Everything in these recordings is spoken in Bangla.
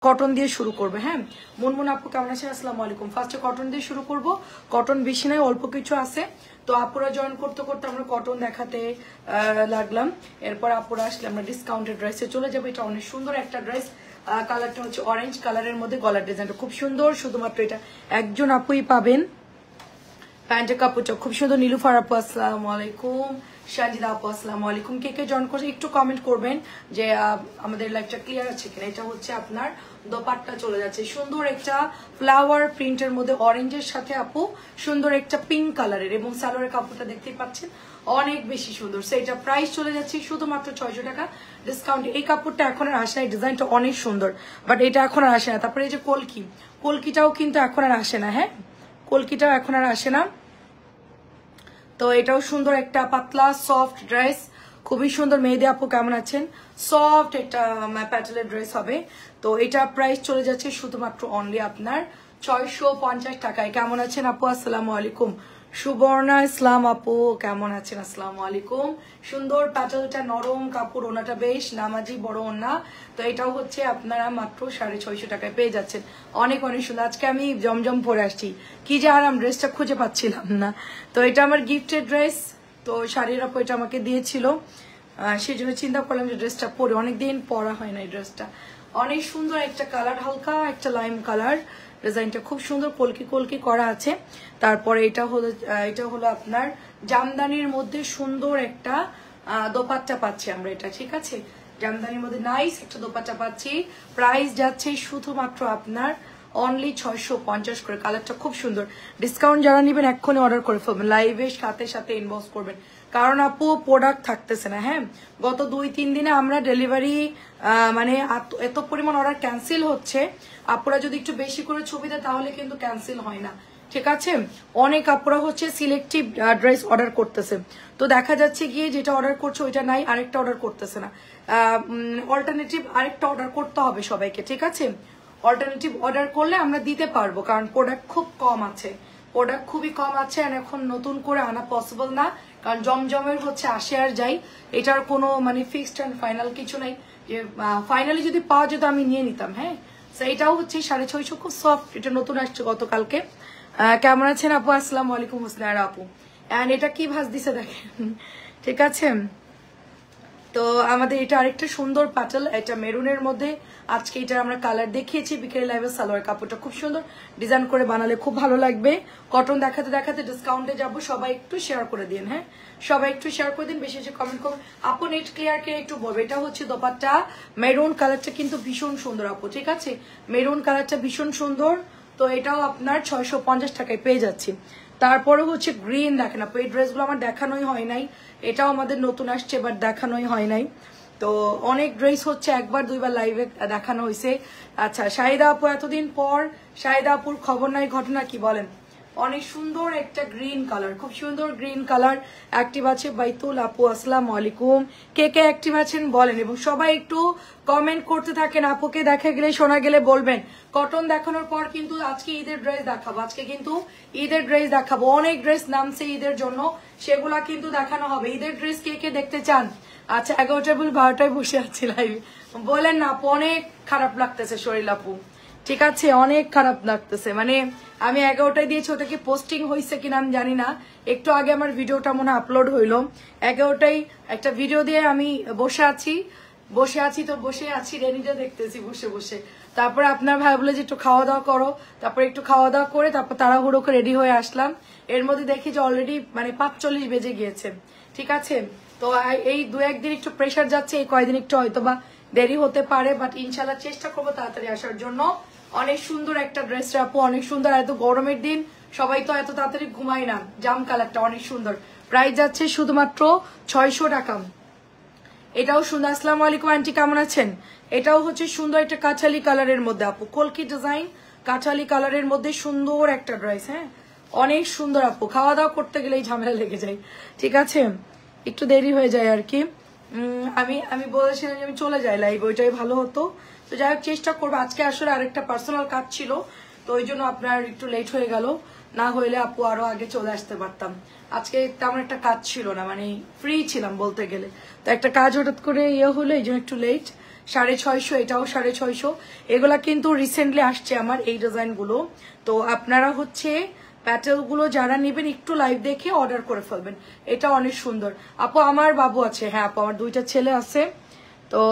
কটন দিয়ে শুরু করবে। হ্যাঁ মুনমুন আপু কেমন আছেন? আসসালামু আলাইকুম। ফার্স্টে কটন দিয়ে শুরু করব। কটন বেশি নাই, অল্প কিছু আছে। তো আপুরা জয়েন করতে করতে আমরা কটন দেখাতে লাগলাম। এরপর আপুরা আসলে আমরা ডিসকাউন্টেড ড্রেসে চলে যাবো। এটা অনেক সুন্দর একটা ড্রেস, কালারটা হচ্ছে অরেঞ্জ কালারের মধ্যে, গলার ডিজাইনটা খুব সুন্দর। শুধুমাত্র এটা একজন আপুই পাবেন। প্যান্টের কাপড়টা খুব সুন্দর। নীলুফার আপু আসসালামু আলাইকুম। শাহিদা আপু আসসালামু আলাইকুম। কে কে জয়েন করছে একটু কমেন্ট করবেন যে আমাদের লাইভটা ক্লিয়ার আছে কিনা। এটা হচ্ছে আপনার দোপাট্টা চলে যাচ্ছে সুন্দর একটা ফ্লাওয়ার প্রিন্টের মধ্যে অরেঞ্জের সাথে আপু সুন্দর একটা পিঙ্ক কালারের, এবং সালোয়ারের কাপড়টা দেখতেই পাচ্ছেন অনেক বেশি সুন্দর। সো এটা প্রাইস চলে যাচ্ছে শুধুমাত্র 600 টাকা ডিসকাউন্ট। এই কাপড়টা এখন আর আসে না, ডিজাইনটা অনেক সুন্দর, বাট এটা এখন আর আসে না। তারপরে এই যে কলকিটাও কিন্তু এখন আর আসে না। হ্যাঁ কলকিটাও এখন আর আসে না। তো এটাও সুন্দর একটা পাতলা সফট ড্রেস, খুবই সুন্দর। মেহেদি আপু কেমন আছেন? সফট একটা প্যাটেলের ড্রেস হবে। তো এটা প্রাইস চলে যাচ্ছে শুধুমাত্র অনলি আপনার 650 টাকায়। কেমন আছেন আপু? আসসালামু আলাইকুম। সুবর্ণা ইসলাম আপু কেমন আছেন? আসসালামু আলাইকুম। সুন্দর প্যাটেলটা, নরম কাপড়, ওনাটা বেশ নামাজি বড় ওনা। তো এটাও হচ্ছে আপনারা মাত্র 650 টাকায় পেয়ে যাচ্ছেন। অনেক অনেক সুন্দর। আজকে আমি জমজম পরে আসছি, কি যে আরাম, ড্রেসটা খুঁজে পাচ্ছিলাম না। তো এটা আমার গিফটের ড্রেস। তো শাড়ির আপু এটা আমাকে দিয়েছিল, সেই জন্য চিন্তা করলাম যে ড্রেসটা পরে, অনেকদিন পরা হয় না এই ড্রেসটা। অনেক সুন্দর একটা কালার, হালকা একটা লাইম কালার, ডিজাইনটা খুব সুন্দর, কলকি কলকি করা আছে। তারপরে এটা হলো আপনার জামদানির মধ্যে সুন্দর একটা দোপাট্টা পাচ্ছি আমরা এটা, ঠিক আছে? জামদানির মধ্যে নাইস একটা দোপাট্টা পাচ্ছি। প্রাইস যাচ্ছে শুধুমাত্র আপনার অনলি 650 করে। কালারটা খুব সুন্দর। ডিসকাউন্ট যারা নেবেন এক্ষুনি অর্ডার করে ফেলবেন, লাইভের সাথে সাথে ইনবক্স করবেন, কারণ আপু প্রোডাক্ট থাকতেছে না। হ্যাঁ গত 2-3 দিনে আমরা ডেলিভারি মানে এত পরিমাণ অর্ডার ক্যান্সেল হচ্ছে। আপুরা যদি একটু বেশি করে ছবি দেয় তাহলে কিন্তু ক্যান্সেল হয় না, ঠিক আছে? অনেক আপুরা হচ্ছে সিলেক্টিভ ড্রেস অর্ডার করতেছে। তো দেখা যাচ্ছে গিয়ে যেটা অর্ডার করছে ওইটা নাই, আরেকটা অর্ডার করতেছে না। অল্টারনেটিভ আরেকটা অর্ডার করতে হবে সবাইকে, ঠিক আছে? অল্টারনেটিভ অর্ডার করলে আমরা দিতে পারবো, কারণ প্রোডাক্ট খুব কম আছে, প্রোডাক্ট খুবই কম আছে। আর এখন নতুন করে আনা পসিবল না, কারণ জমজমের হচ্ছে আসে আর যাই, এটার কোনো মানে ফিক্সড অ্যান্ড ফাইনাল কিছু নাই যে ফাইনালি যদি পাওয়া যেত আমি নিয়ে নিতাম। হ্যাঁ এটাও হচ্ছে 650, খুব সফট, এটা নতুন আসছে গতকালকে। কেমন আছেন আপু? আসসালামু আলাইকুম হোসনার আপু। অ্যান্ড এটা কি ভাজ দিছে দেখেন, ঠিক আছে? তো আমাদের এটা আরেকটা সুন্দর প্যাটেল, এটা মেরুনের মধ্যে। আজকে এটা আমরা কালার দেখিয়েছি বিকেলে লাইভে। সালোয়ার কাপড়টা খুব সুন্দর, ডিজাইন করে বানালে খুব ভালো লাগবে। কটন দেখাতে দেখাতে ডিসকাউন্টে যাবো, সবাই একটু শেয়ার করে দিন। হ্যাঁ সবাই একটু শেয়ার করে দিন, বেশি বেশি কমেন্ট করুন। আপু নেট ক্লিয়ার কে একটু বলবো। এটা হচ্ছে দোপাট্টা, মেরুন কালারটা কিন্তু ভীষণ সুন্দর আপু, ঠিক আছে? মেরুন কালারটা ভীষণ সুন্দর। তো এটাও আপনার 650 টাকায় পেয়ে যাচ্ছি। তারপরে হচ্ছে গ্রিন, দেখেন আপু এই ড্রেসগুলো আমার দেখানোই হয় নাই, এটাও আমাদের নতুন আসছে, বাট দেখানোই হয় নাই। তো অনেক ড্রেস হচ্ছে একবার দুইবার লাইভে দেখানো হয়েছে। আচ্ছা শাহিদা আপু, এতদিন পর শাহিদা আপুর খবর নাই, ঘটনা কি বলেন? অনেক সুন্দর একটা গ্রিন কালার, খুব সুন্দর গ্রিন কালার। অ্যাক্টিভ আছে বাইতুল আপু, আসসালামু আলাইকুম। কে কে অ্যাক্টিভ আছেন বলেন, এবং সবাই একটু কমেন্ট করতে থাকেন। আপুকে দেখা গেলে শোনা গেলে বলবেন। কটন দেখানোর পর কিন্তু আজকে ঈদের ড্রেস দেখাবো, আজকে কিন্তু ঈদের ড্রেস দেখাবো। অনেক ড্রেস নামছে ঈদের জন্য, সেগুলা কিন্তু দেখানো হবে। ঈদের ড্রেস কে কে দেখতে চান? আচ্ছা 11টায় 12টায় বসে আছি লাইভে, বলেন না আপু? অনেক খারাপ লাগতেছে শরীর আপু, ঠিক আছে? অনেক খারাপ লাগতেছে, মানে আমি 11টায় দিয়েছি, ওটা কি পোস্টিং হয়েছে কিনা আমি জানি না। একটু আগে আমার ভিডিওটা মনে হয় আপলোড হইলো। 11টায় একটা ভিডিও দিয়ে আমি বসে আছি তো বসে আছি, রেনিটা দেখতেছি বসে বসে। তারপরে আপনার ভাই বলে যে একটু খাওয়া দাওয়া করো, তারপরে একটু খাওয়া দাওয়া করে তারপর তাড়াহুড়ো করে রেডি হয়ে আসলাম। এর মধ্যে দেখি যে অলরেডি মানে 5:40 বেজে গিয়েছে, ঠিক আছে? তো এই 2-1 দিন একটু প্রেশার যাচ্ছে, এই কয়দিন একটু হয়তোবা দেরি হতে পারে, বাট ইনশাল্লাহ চেষ্টা করবো তাড়াতাড়ি আসার জন্য। অনেক সুন্দর একটা ড্রেস আপু, অনেক সুন্দর। এত গরমের দিন সবাই তো এত তাড়াতাড়ি ঘুমায় না। জাম কালারটা অনেক সুন্দর, প্রাইস যাচ্ছে শুধুমাত্র 600 টাকা। এটাও সুন্দর। আসসালামু আলাইকুম আন্টি, কেমন আছেন? এটাও হচ্ছে সুন্দর একটা কাঁঠালি কালারের মধ্যে আপু, কলকি ডিজাইন, কাঁঠালি কালারের মধ্যে সুন্দর একটা ড্রেস। হ্যাঁ অনেক সুন্দর আপু, খাওয়া দাওয়া করতে গেলে এই ঝামেলা লেগে যায়, ঠিক আছে? একটু দেরি হয়ে যায় আর কি। আমি বলেছিলাম যে আমি চলে যাই লাইভ, ওইটাই ভালো হতো। তো যাই হোক চেষ্টা করবো। আজকে আসলে আরেকটা পার্সোনাল কাজ ছিল, তো ওই জন্য আপনার একটু লেট হয়ে গেল, না হইলে আপু আরো আগে চলে আসতে পারতাম। আজকে তেমন একটা কাজ ছিল না, মানে ফ্রি ছিলাম বলতে গেলে। তো একটা কাজ হঠাৎ করে হলো, এই জন্য একটু লেট। 650, এটাও 650। এগুলা কিন্তু রিসেন্টলি আসছে আমার এই ডিজাইনগুলো। তো আপনারা হচ্ছে প্যাটেলগুলো যারা নেবেন একটু লাইভ দেখে অর্ডার করে ফেলবেন। এটা অনেক সুন্দর। আপু আমার বাবু আছে, হ্যাঁ আপু আমার 2টা ছেলে আছে। তো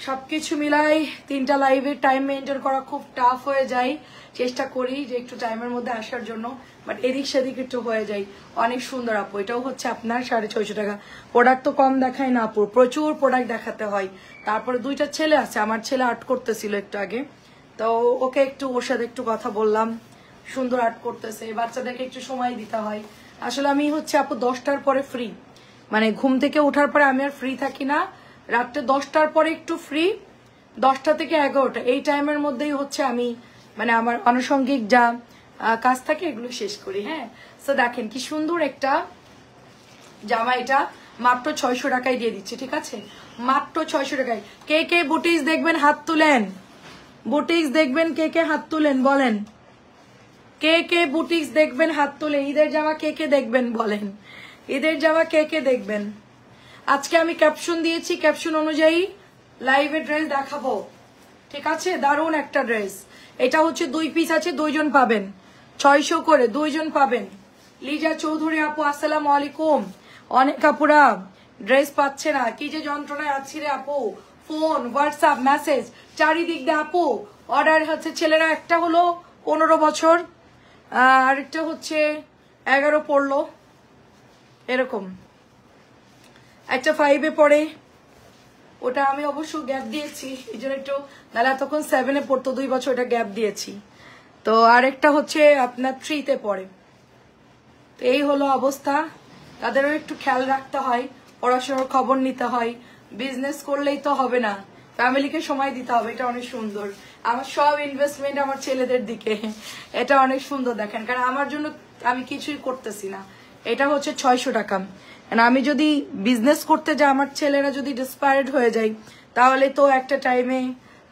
সবকিছু মিলাই 3টা লাইভের টাইম মেনটেন করা খুব টাফ হয়ে যায়। চেষ্টা করি যে একটু টাইমের মধ্যে আসার জন্য, বাট এদিক সেদিক একটু হয়ে যায়। অনেক সুন্দর আপু, এটাও হচ্ছে আপনার 650 টাকা। প্রোডাক্ট তো কম দেখায় না আপু, প্রচুর প্রোডাক্ট দেখাতে হয়। তারপরে 2টা ছেলে আছে, আমার ছেলে আর্ট করতেছিল একটু আগে, তো ওকে একটু ওর সাথে একটু কথা বললাম। সুন্দর আর্ট করতেছে, বাচ্চাদেরকে একটু সময় দিতে হয়। আসলে আমি হচ্ছে আপু 10টার পরে ফ্রি, মানে ঘুম থেকে ওঠার পরে আমি আর ফ্রি থাকি না। রাত্রে 10টার পরে একটু ফ্রি, 10টা থেকে 11টা এই টাইমের মধ্যেই হচ্ছে আমি মানে আমার আনুষঙ্গিক যা কাজ থাকে এগুলো শেষ করি। হ্যাঁ, তো দেখেন কি সুন্দর একটা জামা, এটা মাত্র 600 টাকায় দিয়ে দিচ্ছি, ঠিক আছে? মাত্র 600 টাকায়। কে কে বুটিক্স দেখবেন হাত তুলেন, বুটিক্স দেখবেন কে কে হাত তুলেন বলেন। কে কে বুটিক্স দেখবেন হাত তুলেন। ঈদের জামা কে কে দেখবেন বলেন, ঈদের জামা কে কে দেখবেন। আজকে আমি ক্যাপশন দিয়েছি, ক্যাপশন অনুযায়ী লাইভে ড্রেস দেখাবো, ঠিক আছে? দারুণ একটা ড্রেস। এটা হচ্ছে 2 পিস আছে, 2 জন পাবেন, 600 করে 2 জন পাবেন। লিজা চৌধুরী আপু আসসালামু আলাইকুম। অনেক আপুরা ড্রেস পাচ্ছে না, কি যে যন্ত্রণায় আছি রে আপু। ফোন, হোয়াটসঅ্যাপ, মেসেজ চারিদিক দিয়ে আপু। অর্ডার হচ্ছে ছেলেরা একটা হলো 15 বছর, আরেকটা হচ্ছে 11 পড়লো, এরকম। একটা 5-এ পড়ে, ওটা আমি অবশ্য গ্যাপ দিয়েছি এই জন্য একটু, নাহলে তখন 7-এ পড়তো, 2 বছর ওটা গ্যাপ দিয়েছি। তো আরেকটা হচ্ছে আপনার 3-তে পড়ে। তো এই হলো অবস্থা, তাদেরও একটু খেয়াল রাখতে হয়, পড়াশোনার খবর নিতে হয়। বিজনেস করলেই তো হবে না, ফ্যামিলিকে সময় দিতে হবে। এটা অনেক সুন্দর, আমার সব ইনভেস্টমেন্ট আমার ছেলেদের দিকে। এটা অনেক সুন্দর দেখেন, কারণ আমার জন্য আমি কিছুই করতেছি না। এটা হচ্ছে 600 টাকা। আমি যদি বিজনেস করতে যাই, আমার ছেলেরা যদি ডিসপায়ার্ড হয়ে যায়, তাহলে তো একটা টাইমে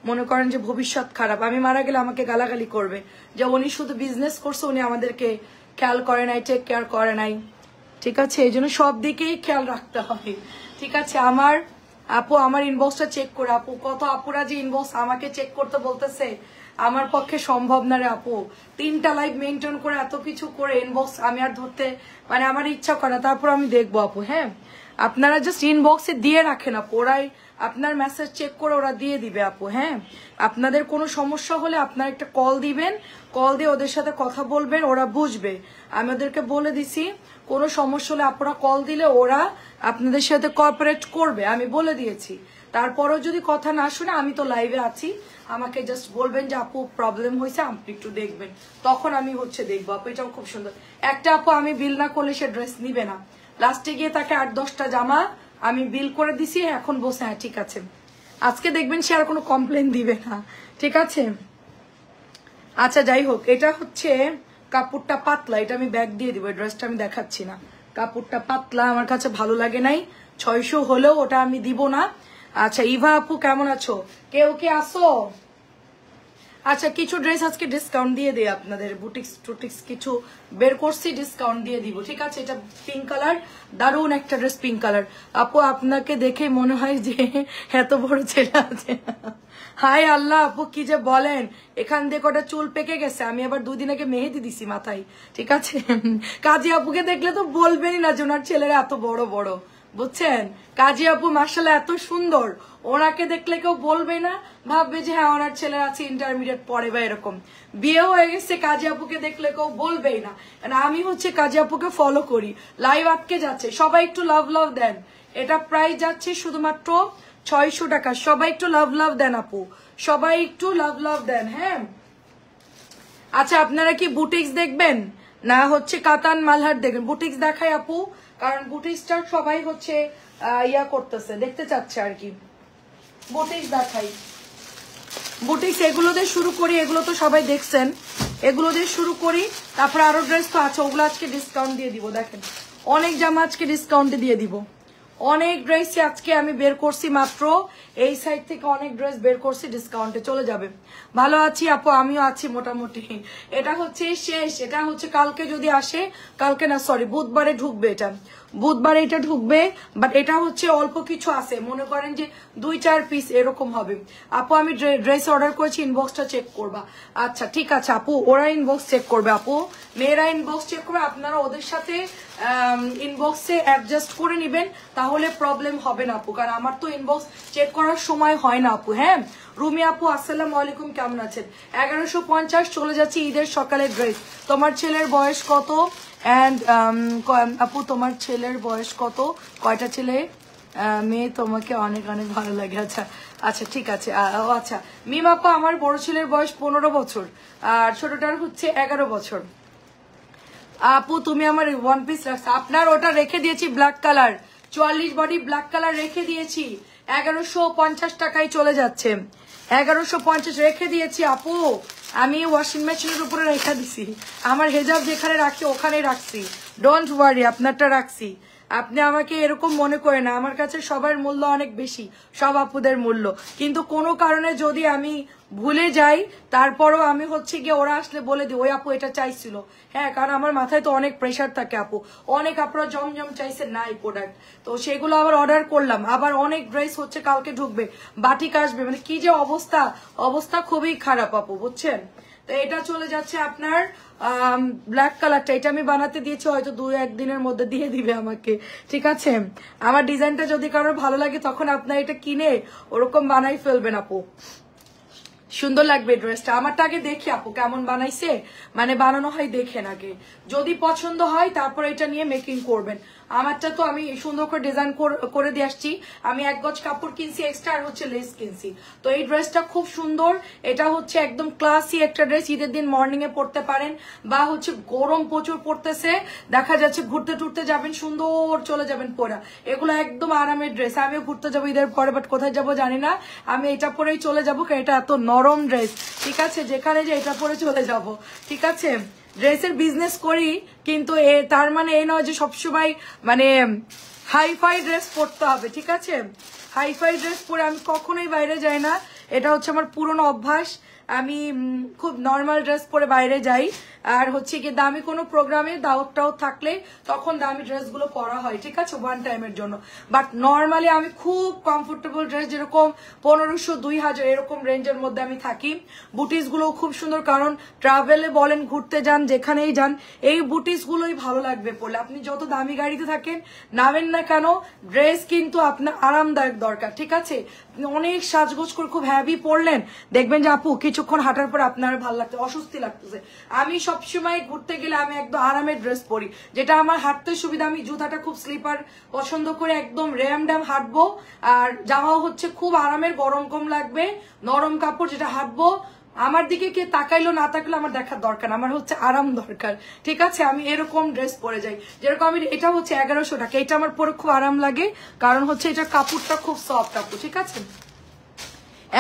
মনে করেন যে ভবিষ্যৎ খারাপ। আমি মারা গেলে আমাকে গালাগালি করবে যে উনি শুধু বিজনেস করছে, উনি আমাদেরকে খেয়াল করে নাই, টেক কেয়ার করে নাই, ঠিক আছে? এই জন্য সব দিকেই খেয়াল রাখতে হবে, ঠিক আছে? আমার আপু আমার ইনবক্সটা চেক করে, আপু কত আপুরা যে ইনবক্স আমাকে চেক করতে বলতেছে, আমার পক্ষে সম্ভব না রে আপু। 3টা লাইভ মেনটেন করে এত কিছু করে ইনবক্স আমি আর ধরতে, মানে আমার ইচ্ছা করে, তারপর আমি দেখবো আপু। হ্যাঁ, আপনারা জাস্ট ইনবক্সে দিয়ে রাখেন আপু, ওরাই আপনার মেসেজ চেক করে ওরা দিয়ে দিবে আপু। হ্যাঁ, আপনাদের কোনো সমস্যা হলে আপনার একটা কল দিবেন, কল দিয়ে ওদের সাথে কথা বলবেন, ওরা বুঝবে। আমি ওদেরকে বলে দিছি কোনো সমস্যা হলে আপনারা কল দিলে ওরা আপনাদের সাথে কোঅপারেট করবে, আমি বলে দিয়েছি। তারপরেও যদি কথা না শুনে, আমি তো লাইভে আছি, আমাকে জাস্ট বলবেন যে আপু প্রবলেম হয়েছে, আপনি একটু দেখবেন, তখন আমি হচ্ছে দেখবো আপু। এটাও খুব সুন্দর একটা আপু, আমি বিল না করলে সে ড্রেস নিবে না। লাস্টে গিয়ে তাকে 8-10টা জামা আমি বিল করে দিছি, এখন বসে হ্যাঁ ঠিক আছে, আজকে দেখবেন সে আর কোনো কমপ্লেন দিবে না, ঠিক আছে? আচ্ছা যাই হোক, এটা হচ্ছে কাপড়টা পাতলা, এটা আমি ব্যাগ দিয়ে দিব, ড্রেসটা আমি দেখাচ্ছি না। কাপড়টা পাতলা, আমার কাছে ভালো লাগে নাই, 600 হলেও ওটা আমি দিব না। আচ্ছা ইভা আপু কেমন আছো? কেউ কে আসো? আচ্ছা কিছু ড্রেস আজকে ডিসকাউন্ট দিয়ে দিই আপনাদের, বুটিক্স টুটিক্স কিছু বের করছি, ডিসকাউন্ট দিয়ে দিব, ঠিক আছে? এটা পিঙ্ক কালার, দারুণ একটা ড্রেস, পিঙ্ক কালার। আপু আপনাকে দেখে মনে হয় যে এত বড় ছেলে আছে। হাই আল্লাহ আপু কি যে বলেন, এখান দিয়ে কটা চুল পেকে গেছে, আমি আবার 2 দিন আগে মেহেদি দিছি মাথায়, ঠিক আছে? কাজী আপুকে দেখলে তো বলবেনই না যে ওনার ছেলেরা এত বড় বড়, বুঝছেন? কাজী আপু মার্শাল্লাহ এত সুন্দর, ওনাকে দেখলে কেউ বলবে না, ভাববে যে হ্যাঁ ওনার ছেলে আছে ইন্টারমিডিয়েট পড়ে বা এরকম। বিয়ে হয়ে গেছে, কাজী আপুকে দেখলে কেউ বলবেই না। আমি হচ্ছে কাজী আপুকে ফলো করি, লাইভ আটকে যাচ্ছে, সবাই একটু লাভ লাভ দেন। এটা প্রাইস যাচ্ছে শুধুমাত্র 600 টাকা। সবাই একটু লাভ লাভ দেন আপু, সবাই একটু লাভ লাভ দেন। হ্যাঁ, আচ্ছা আপনারা কি বুটিক্স দেখবেন না হচ্ছে কাতান মালহার দেখবেন? বুটিক্স দেখাই আপু, কারণ বুটিক্সটা সবাই হচ্ছে ইয়া করতেছে, দেখতে চাচ্ছে আর কি। বুটিক্স দেখাই, বুটিক্স এগুলো দিয়ে শুরু করি, এগুলো তো সবাই দেখছেন, এগুলো দিয়ে শুরু করি। তারপরে আরো ড্রেস তো আছে, ওগুলো আজকে ডিসকাউন্ট দিয়ে দিব। দেখেন অনেক জামা আজকে ডিসকাউন্টে দিয়ে দিব, অনেক ড্রেস আজকে আমি বের করছি, মাত্র এই সাইড থেকে অনেক ড্রেস বের করছি, ডিসকাউন্টে চলে যাবে। ভালো আছি আপু, আমিও আছি মোটামুটি। এটা হচ্ছে শেষ, এটা হচ্ছে কালকে যদি আসে, কালকে না সরি বুধবারে ঢুকবে এটা। বুধবার এটা ঢুকবে, বাট এটা হচ্ছে অল্প কিছু আছে, মনে করেন যে 2-4 পিস এরকম হবে। আপু আমি ড্রেস অর্ডার করেছি, ইনবক্সটা চেক করবা। আচ্ছা ঠিক আছে আপু, ওরা ইনবক্স চেক করবে আপু, মেয়েরা ইনবক্স চেক করবে, আপনারা ওদের সাথে ইনবক্সে অ্যাডজাস্ট করে নেবেন, তাহলে প্রবলেম হবে না আপু, কারণ আমার তো ইনবক্স চেক করার সময় হয় না আপু। হ্যাঁ রুমি আপু আসসালামু আলাইকুম, কেমন আছেন? 1150 চলে যাচ্ছে ঈদের সকালের ড্রেস। তোমার ছেলের বয়স কত? অ্যান্ড আপু তোমার ছেলের বয়স কত? কয়টা ছেলে মেয়ে? তোমাকে অনেক অনেক ভালো লাগে। আচ্ছা আচ্ছা ঠিক আছে। আচ্ছা মিম আপু আমার বড় ছেলের বয়স 15 বছর আর ছোটটার হচ্ছে 11 বছর। আপু তুমি আমার ওয়ান পিস রাখছো, আপনার ওটা রেখে দিয়েছি black colour, 44 body black colour রেখে দিয়েছি, 1150 টাকায় চলে যাচ্ছে, 1150 রেখে দিয়েছি আপু। আমি ওয়াশিং মেশিনের উপরে রেখে দিছি, আমার হেজাব যেখানে রাখি ওখানে রাখছি, ডোন্ট ওয়ারি, আপনারটা রাখছি। আপনি আমাকে এরকম মনে করেন না, আমার কাছে সবার মূল্য অনেক বেশি, সব আপুদের মূল্য, কিন্তু কোনো কারণে যদি আমি ভুলে যাই তারপরও আমি হচ্ছে গিয়ে ওরা আসলে বলে দিই ওই আপু এটা চাইছিল। হ্যাঁ কারণ আমার মাথায় তো অনেক প্রেশার থাকে আপু, অনেক আপুরা জমজম চাইছে নাই প্রোডাক্ট, তো সেগুলো আবার অর্ডার করলাম, আবার অনেক ড্রেস হচ্ছে কালকে ঢুকবে, বাটিক আসবে, মানে কি যে অবস্থা, অবস্থা খুবই খারাপ আপু বুঝছেন। তো এটা চলে যাচ্ছে আপনার ব্ল্যাক কালারটা, এটা আমি বানাতে দিয়েছি, হয়তো 2-1 দিনের মধ্যে দিয়ে দিবে আমাকে, ঠিক আছে। আমার ডিজাইনটা যদি কারোর ভালো লাগে তখন আপনার এটা কিনে ওরকম বানাই ফেলবেন আপু, সুন্দর লাগবে ড্রেসটা। আমারটা আগে দেখি আপু কেমন বানাইছে, মানে বানানো হয় দেখেন আগে, যদি পছন্দ হয় তারপর এটা নিয়ে মেকিং করবেন। আমারটা তো আমি সুন্দর করে ডিজাইন করে দিয়ে আসছি, আমি 1 গজ কাপড় কিনছি এক্সট্রা আর হচ্ছে লেস কিনছি। তো এই ড্রেসটা খুব সুন্দর, এটা হচ্ছে একদম ক্লাসি একটা ড্রেস, ঈদের দিন মর্নিং এ পরতে পারেন, বা হচ্ছে গরম প্রচুর পড়তেছে, দেখা যাচ্ছে ঘুরতে টুরতে যাবেন, সুন্দর চলে যাবেন পরা, এগুলো একদম আরামের ড্রেস। আমিও ঘুরতে যাবো ঈদের পরে, বাট কোথায় যাবো জানি না, আমি এটা পরেই চলে যাবো, কারণ এটা এত নরম ড্রেস, ঠিক আছে, যেখানে যে এটা পরে চলে যাব, ঠিক আছে। ড্রেসের বিজনেস করি, কিন্তু তার মানে এই নয় যে সবসময় মানে হাইফাই ড্রেস পরতে হবে, ঠিক আছে। হাইফাই ড্রেস পরে আমি কখনোই বাইরে যাই না, এটা হচ্ছে আমার পুরনো অভ্যাস, আমি খুব নর্মাল ড্রেস পরে বাইরে যাই, আর হচ্ছে কি দামি কোনো প্রোগ্রামে দাওয়াতটাও থাকলে তখন দামি ড্রেসগুলো পরা হয়, ঠিক আছে, ওয়ান টাইমের জন্য। বাট নর্মালি আমি খুব কমফোর্টেবল ড্রেস, যেরকম 1500-2000 এরকম রেঞ্জের মধ্যে আমি থাকি। বুটিসগুলোও খুব সুন্দর, কারণ ট্রাভেলে বলেন ঘুরতে যান যেখানেই যান এই বুটিসগুলোই ভালো লাগবে পরলে। আপনি যত দামি গাড়িতে থাকেন নামেন না কেন, ড্রেস কিন্তু আপনার আরামদায়ক দরকার, ঠিক আছে। অনেক সাজগোজ করে খুব হ্যাভি পরলেন, দেখবেন যে আপু কিছুক্ষণ হাঁটার পর আপনার ভালো লাগছে, অস্বস্তি লাগতেছে। আমি সবসময় ঘুরতে গেলে আমি একদম আরামের ড্রেস পরি, যেটা আমার হাঁটতে সুবিধা, আমি জুতাটা খুব স্লিপার পছন্দ করে একদম র্যাম ড্যাম হাঁটবো, আর জামাও হচ্ছে খুব আরামের, গরম কম লাগবে, নরম কাপড়, যেটা হাঁটবো। আমার দিকে কে তাকাইলো না তাকাইলো আমার দেখার দরকার, আমার হচ্ছে আরাম দরকার, ঠিক আছে। আমি এরকম ড্রেস পরে যাই, যেরকম আমি এটা হচ্ছে 1100 টাকা, এটা আমার পরে খুব আরাম লাগে, কারণ হচ্ছে এটা কাপড়টা খুব সফট কাপড়, ঠিক আছে,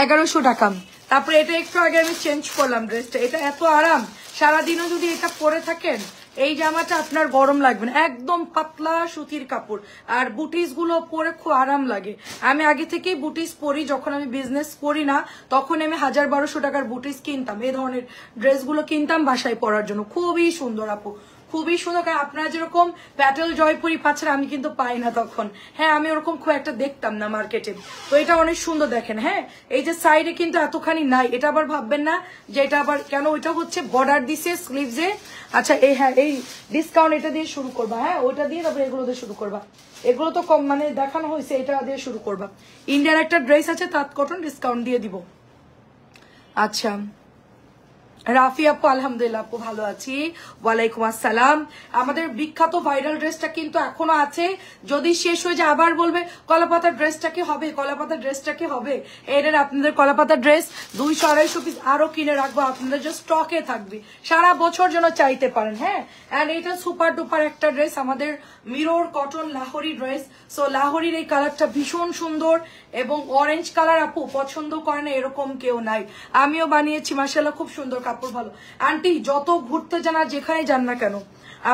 1100 টাকা। তারপরে এটা একটু আগে আমি চেঞ্জ করলাম ড্রেসটা, এটা এত আরাম, সারাদিনও যদি এটা পরে থাকেন এই জামাটা আপনার গরম লাগবে না, একদম পাতলা সুতির কাপড়, আর বুটিস গুলো পরে খুব আরাম লাগে। আমি আগে থেকেই বুটিস পরি, যখন আমি বিজনেস করি না তখন আমি 1000-1200 টাকার বুটিস কিনতাম, এই ধরনের ড্রেসগুলো কিনতাম বাসায় পরার জন্য, খুবই সুন্দর আপু, খুবই সুন্দর। কারণ আপনারা যেরকম প্যাটেল জয়পুরি পাচ্ছেন আমি কিন্তু পাই না তখন, হ্যাঁ আমি ওরকম খুব একটা দেখতাম না মার্কেটে, তো এটা অনেক সুন্দর দেখেন। হ্যাঁ এই যে সাইডে কিন্তু এতখানি নাই, এটা আবার ভাববেন না যে এটা আবার কেন, ওইটা হচ্ছে বর্ডার দিছে স্লিভসে। আচ্ছা এই হ্যাঁ এই ডিসকাউন্ট এটা দিয়ে শুরু করবা, হ্যাঁ ওইটা দিয়ে তারপরে এগুলো দিয়ে শুরু করবা, এগুলো তো কম মানে দেখানো হয়েছে, এটা দিয়ে শুরু করবা। ইন্ডিয়ার একটা ড্রেস আছে তাঁত কটন, ডিসকাউন্ট দিয়ে দিব। আচ্ছা রাফি আপু আলহামদুলিল্লাহ আপু ভালো আছি, ওয়ালাইকুম আসসালাম। আমাদের বিখ্যাত ভাইরাল ড্রেসটা কিন্তু এখনো আছে, যদি শেষ হয়ে যায় আবার বলবে কলাপাতা ড্রেসটা কি হবে, কলাপাতা ড্রেসটা কি হবে। এদের আপনাদের কলাপাতা ড্রেস 200-250 পিস আরো কিনে রাখবো, আপনাদের যে স্টকে থাকবে, সারা বছর যেন চাইতে পারেন। হ্যাঁ এন্ড এটা সুপার ডুপার একটা ড্রেস, আমাদের mirror cotton Lahori dress. So লাহোরির এই কালারটা ভীষণ সুন্দর, এবং অরেঞ্জ কালার আপু পছন্দ করে না এরকম কেউ নাই, আমিও বানিয়েছি মাশাআল্লাহ, খুব সুন্দর কাপড়, ভালো। আন্টি যত ঘুরতে যান আর যেখানে যান না কেন,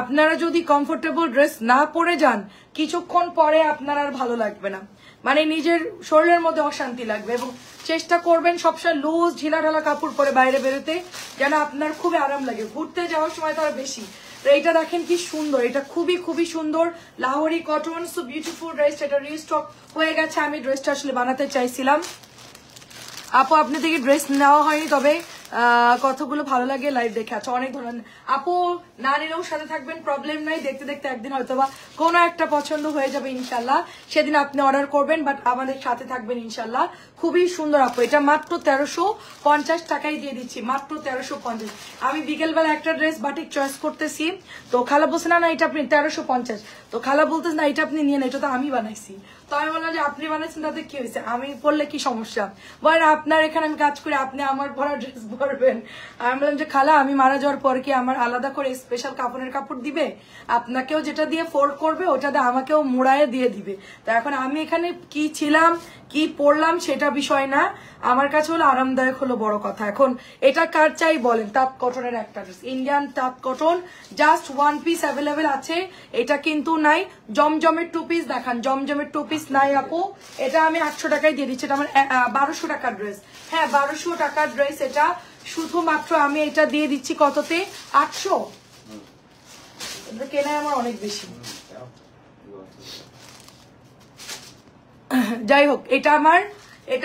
আপনারা যদি কমফোর্টেবল ড্রেস না পরে যান কিছুক্ষণ পরে আপনার আর ভালো লাগবে না, মানে নিজের শরীরের মধ্যে অশান্তি লাগবে। এবং চেষ্টা করবেন সবসময় লুজ ঢিলা ঢালা কাপড় পরে বাইরে বেরোতে, যেন আপনার খুবই আরাম লাগে, ঘুরতে যাওয়ার সময় তো আর বেশি, এইটা দেখেন কি সুন্দর, এটা খুবই খুবই সুন্দর Lahori cotton, so beautiful dress. এটা রিস্টক হয়ে গেছে, আমি ড্রেসটা আসলে বানাতে চাইছিলাম। আপু আপনি থেকে ড্রেস নেওয়া হয়নি, তবে কতগুলো ভালো লাগে লাইভ দেখে। আচ্ছা অনেক ধরনের আপু, না নিলেও সাথে থাকবেন, প্রবলেম নাই। দেখতে দেখতে একদিন হয়তোবা কোনো একটা পছন্দ হয়ে যাবে ইনশাল্লাহ, সেদিন আপনি অর্ডার করবেন, বাট আমাদের সাথে থাকবেন ইনশাল্লাহ। খুবই সুন্দর আপু, এটা মাত্র 1350 টাকায় দিয়ে দিচ্ছি, মাত্র 1350। আমি বিকেলবেলা একটা ড্রেস বাটিক চয়েস করতেছি, তো খালা বলছে না এটা আপনি 1350, তো খালা বলতেছে না এটা আপনি নিয়ে না, এটা তো আমি বানাইছি। তো আমি বললাম যে আপনি বানাইছেন তাতে কি হয়েছে, আমি পরলে কি সমস্যা, বলেন আপনার এখানে আমি কাজ করি, আপনি আমার পরা ড্রেস পরবেন। আমি বললাম যে খালা আমি মারা যাওয়ার পর কি আমার আলাদা করে স্পেশাল কাপড়ের কাপড় দিবে, আপনাকেও যেটা দিয়ে ফোল্ড করবে ওটা দিয়ে আমাকেও মোড়ায় দিয়ে দিবে। তো এখন আমি এখানে কি ছিলাম কি পরলাম সেটা বিষয় না, আমার কাছে হলো আরামদায়ক হলো বড় কথা। এখন এটা কার চাই বলেন, তাঁত কটনের একটা ড্রেস, ইন্ডিয়ান তাঁত কটন, জাস্ট 1 পিস অ্যাভেলেবেল আছে। এটা কিন্তু নাই, জমজমের 2 পিস দেখান, জমজমের 2 পিস নাই আপু। এটা আমি 800 টাকায় দিয়ে দিচ্ছি, এটা আমার 1200 টাকার ড্রেস। হ্যাঁ 1200 টাকার ড্রেস এটা, শুধুমাত্র আমি এটা দিয়ে দিচ্ছি কততে, 800। এটা কেনায় আমার অনেক বেশি। যাই হোক, এটা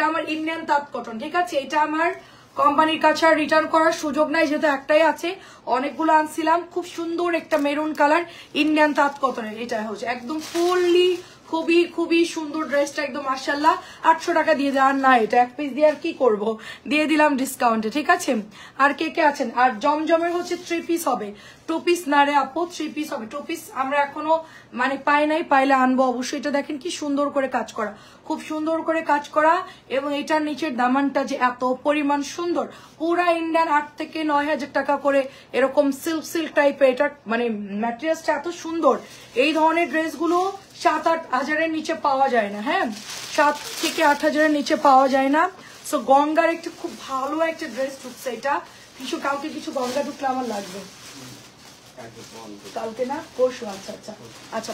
আমার ইন্ডিয়ান তাঁত কটন, ঠিক আছে। এটা আমার কোম্পানির কাছে আর রিটার্ন করার সুযোগ নাই, যেহেতু একটাই আছে, অনেকগুলো আনছিলাম। খুব সুন্দর একটা মেরুন কালার ইন্ডিয়ান তাঁত কটনের, এটা হচ্ছে একদম ফুললি খুবই খুবই সুন্দর ড্রেসটা, একদম মাশাআল্লাহ। 800 টাকা দিয়ে দেওয়ার না, এটা 1 পিস দিয়ে আর কি করব, দিয়ে দিলাম ডিসকাউন্টে, ঠিক আছে। আর কে কে আছেন, আর জমজমের হচ্ছে 3 পিস হবে, 2 পিস না রে আপু, 3 পিস হবে। 2 পিস আমরা এখনো মানে পাই নাই, পাইলে আনবো অবশ্যই। এটা দেখেন কি সুন্দর করে কাজ করা, খুব সুন্দর করে কাজ করা, এবং এটার নিচের দামানটা যে এত পরিমাণ সুন্দর, পুরা ইন্ডিয়ান 8 থেকে 9000 টাকা করে এরকম সিল্ক সিল্ক টাইপের, এটা মানে ম্যাটেরিয়ালসটা এত সুন্দর। এই ধরনের ড্রেসগুলো 7-8 হাজারের নিচে পাওয়া যায় না, হ্যাঁ 7 থেকে 8 হাজারের নিচে পাওয়া যায় না। সো গঙ্গার একটা খুব ভালো একটা ড্রেস ঢুকছে, এটা কালকে কিছু গঙ্গা ঢুকলে আমার লাগবে, কালকে না পরশু, আচ্ছা আচ্ছা আচ্ছা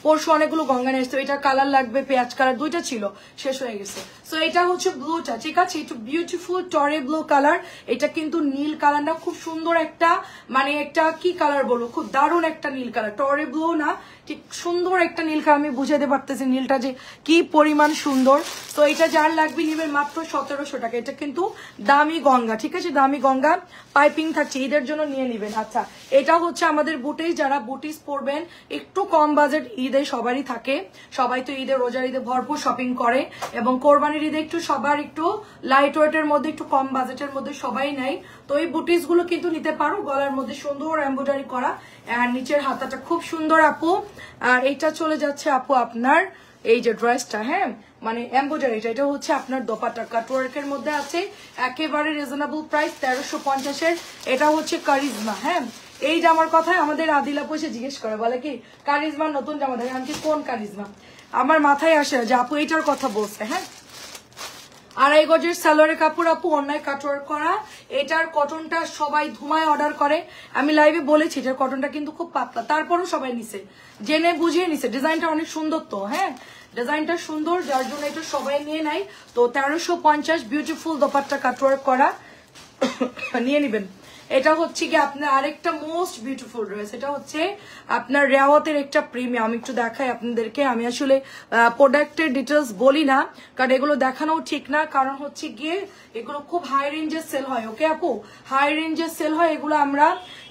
পরশু অনেকগুলো গঙ্গা নিয়ে আসতো। এটা কালার লাগবে, পেঁয়াজ কালার, 2টা ছিল, শেষ হয়ে গেছে। সো এটা হচ্ছে ব্লুটা, ঠিক আছে, একটু বিউটিফুল টরে ব্লু কালার। এটা কিন্তু নীল কালার না, খুব সুন্দর একটা মানে একটা কি কালার বলবো, খুব দারুণ একটা নীল কালার, টরে ব্লু না, ঠিক সুন্দর একটা নীল কালার। আমি বুঝাতে পারতেছি নীলটা যে কি পরিমাণ সুন্দর। তো এটা যার লাগবে নিবেন মাত্র 1700 টাকা। এটা কিন্তু দামি গঙ্গা, ঠিক আছে, দামি গঙ্গা, পাইপিং থাকছে, ঈদের জন্য নিয়ে নিবেন। আচ্ছা এটা হচ্ছে আমাদের বুটিস, যারা বুটিস পরবেন একটু কম বাজেট, ঈদে সবারই থাকে, সবাই তো ঈদে রোজার ঈদে ভরপুর শপিং করে, এবং কোরবানির ঈদে একটু সবার একটু লাইট ওয়েটের মধ্যে একটু কম বাজেটের মধ্যে সবাই নাই। তো এই বুটিস গুলো কিন্তু নিতে পারো, গলার মধ্যে সুন্দর এমব্রয়ডারি করা, আর নিচের হাতাটা খুব সুন্দর আপু। আর এইটা চলে যাচ্ছে আপু আপনার এই যে ড্রেসটা, হ্যাঁ মানে এমব্রয়ডারিটা, এটা হচ্ছে আপনার দোপাট্টা কাটওয়ার্কের মধ্যে আছে, একেবারে রিজনেবল প্রাইস 1350-এর। এটা হচ্ছে কারিজমা, হ্যাঁ এই জামার কথায় আমাদের আদিলা পয়সা জিজ্ঞেস করে, বলে কি কারিজমা নতুন জামা দেখে, আমি কোন কারিজমা, আমার মাথায় আসে যে আপু এইটার কথা বলছে। হ্যাঁ 2.5 গজের সালোয়ারের কাপড় আপু, অন্যায় কাটওয়ার্ক করা, এটার কটনটা সবাই ধুমায় অর্ডার করে, আমি লাইভে বলেছি এটার কটনটা কিন্তু খুব পাতলা, তারপরও সবাই নিছে, জেনে বুঝিয়ে নিছে, ডিজাইনটা অনেক সুন্দর, তো হ্যাঁ ডিজাইনটা সুন্দর, যার জন্য এটা সবাই নিয়ে নেয়। তো 1350 বিউটিফুল দোপাট্টা কাটওয়ার্ক করা নিয়ে নিবেন। এটা হচ্ছে কি আপনার আরেকটা মোস্ট বিউটিফুল ড্রেস, এটা হচ্ছে আপনার রেওয়াতের একটা প্রিমিয়াম, একটু দেখাই আপনাদেরকে। আমি আসলে প্রোডাক্টের ডিটেলস বলি না, কারণ এগুলো দেখানোও ঠিক না, কারণ হচ্ছে গিয়ে এগুলো খুব হাই রেঞ্জের সেল হয়, ওকে আপু হাই রেঞ্জের সেল হয়, এগুলো আমরা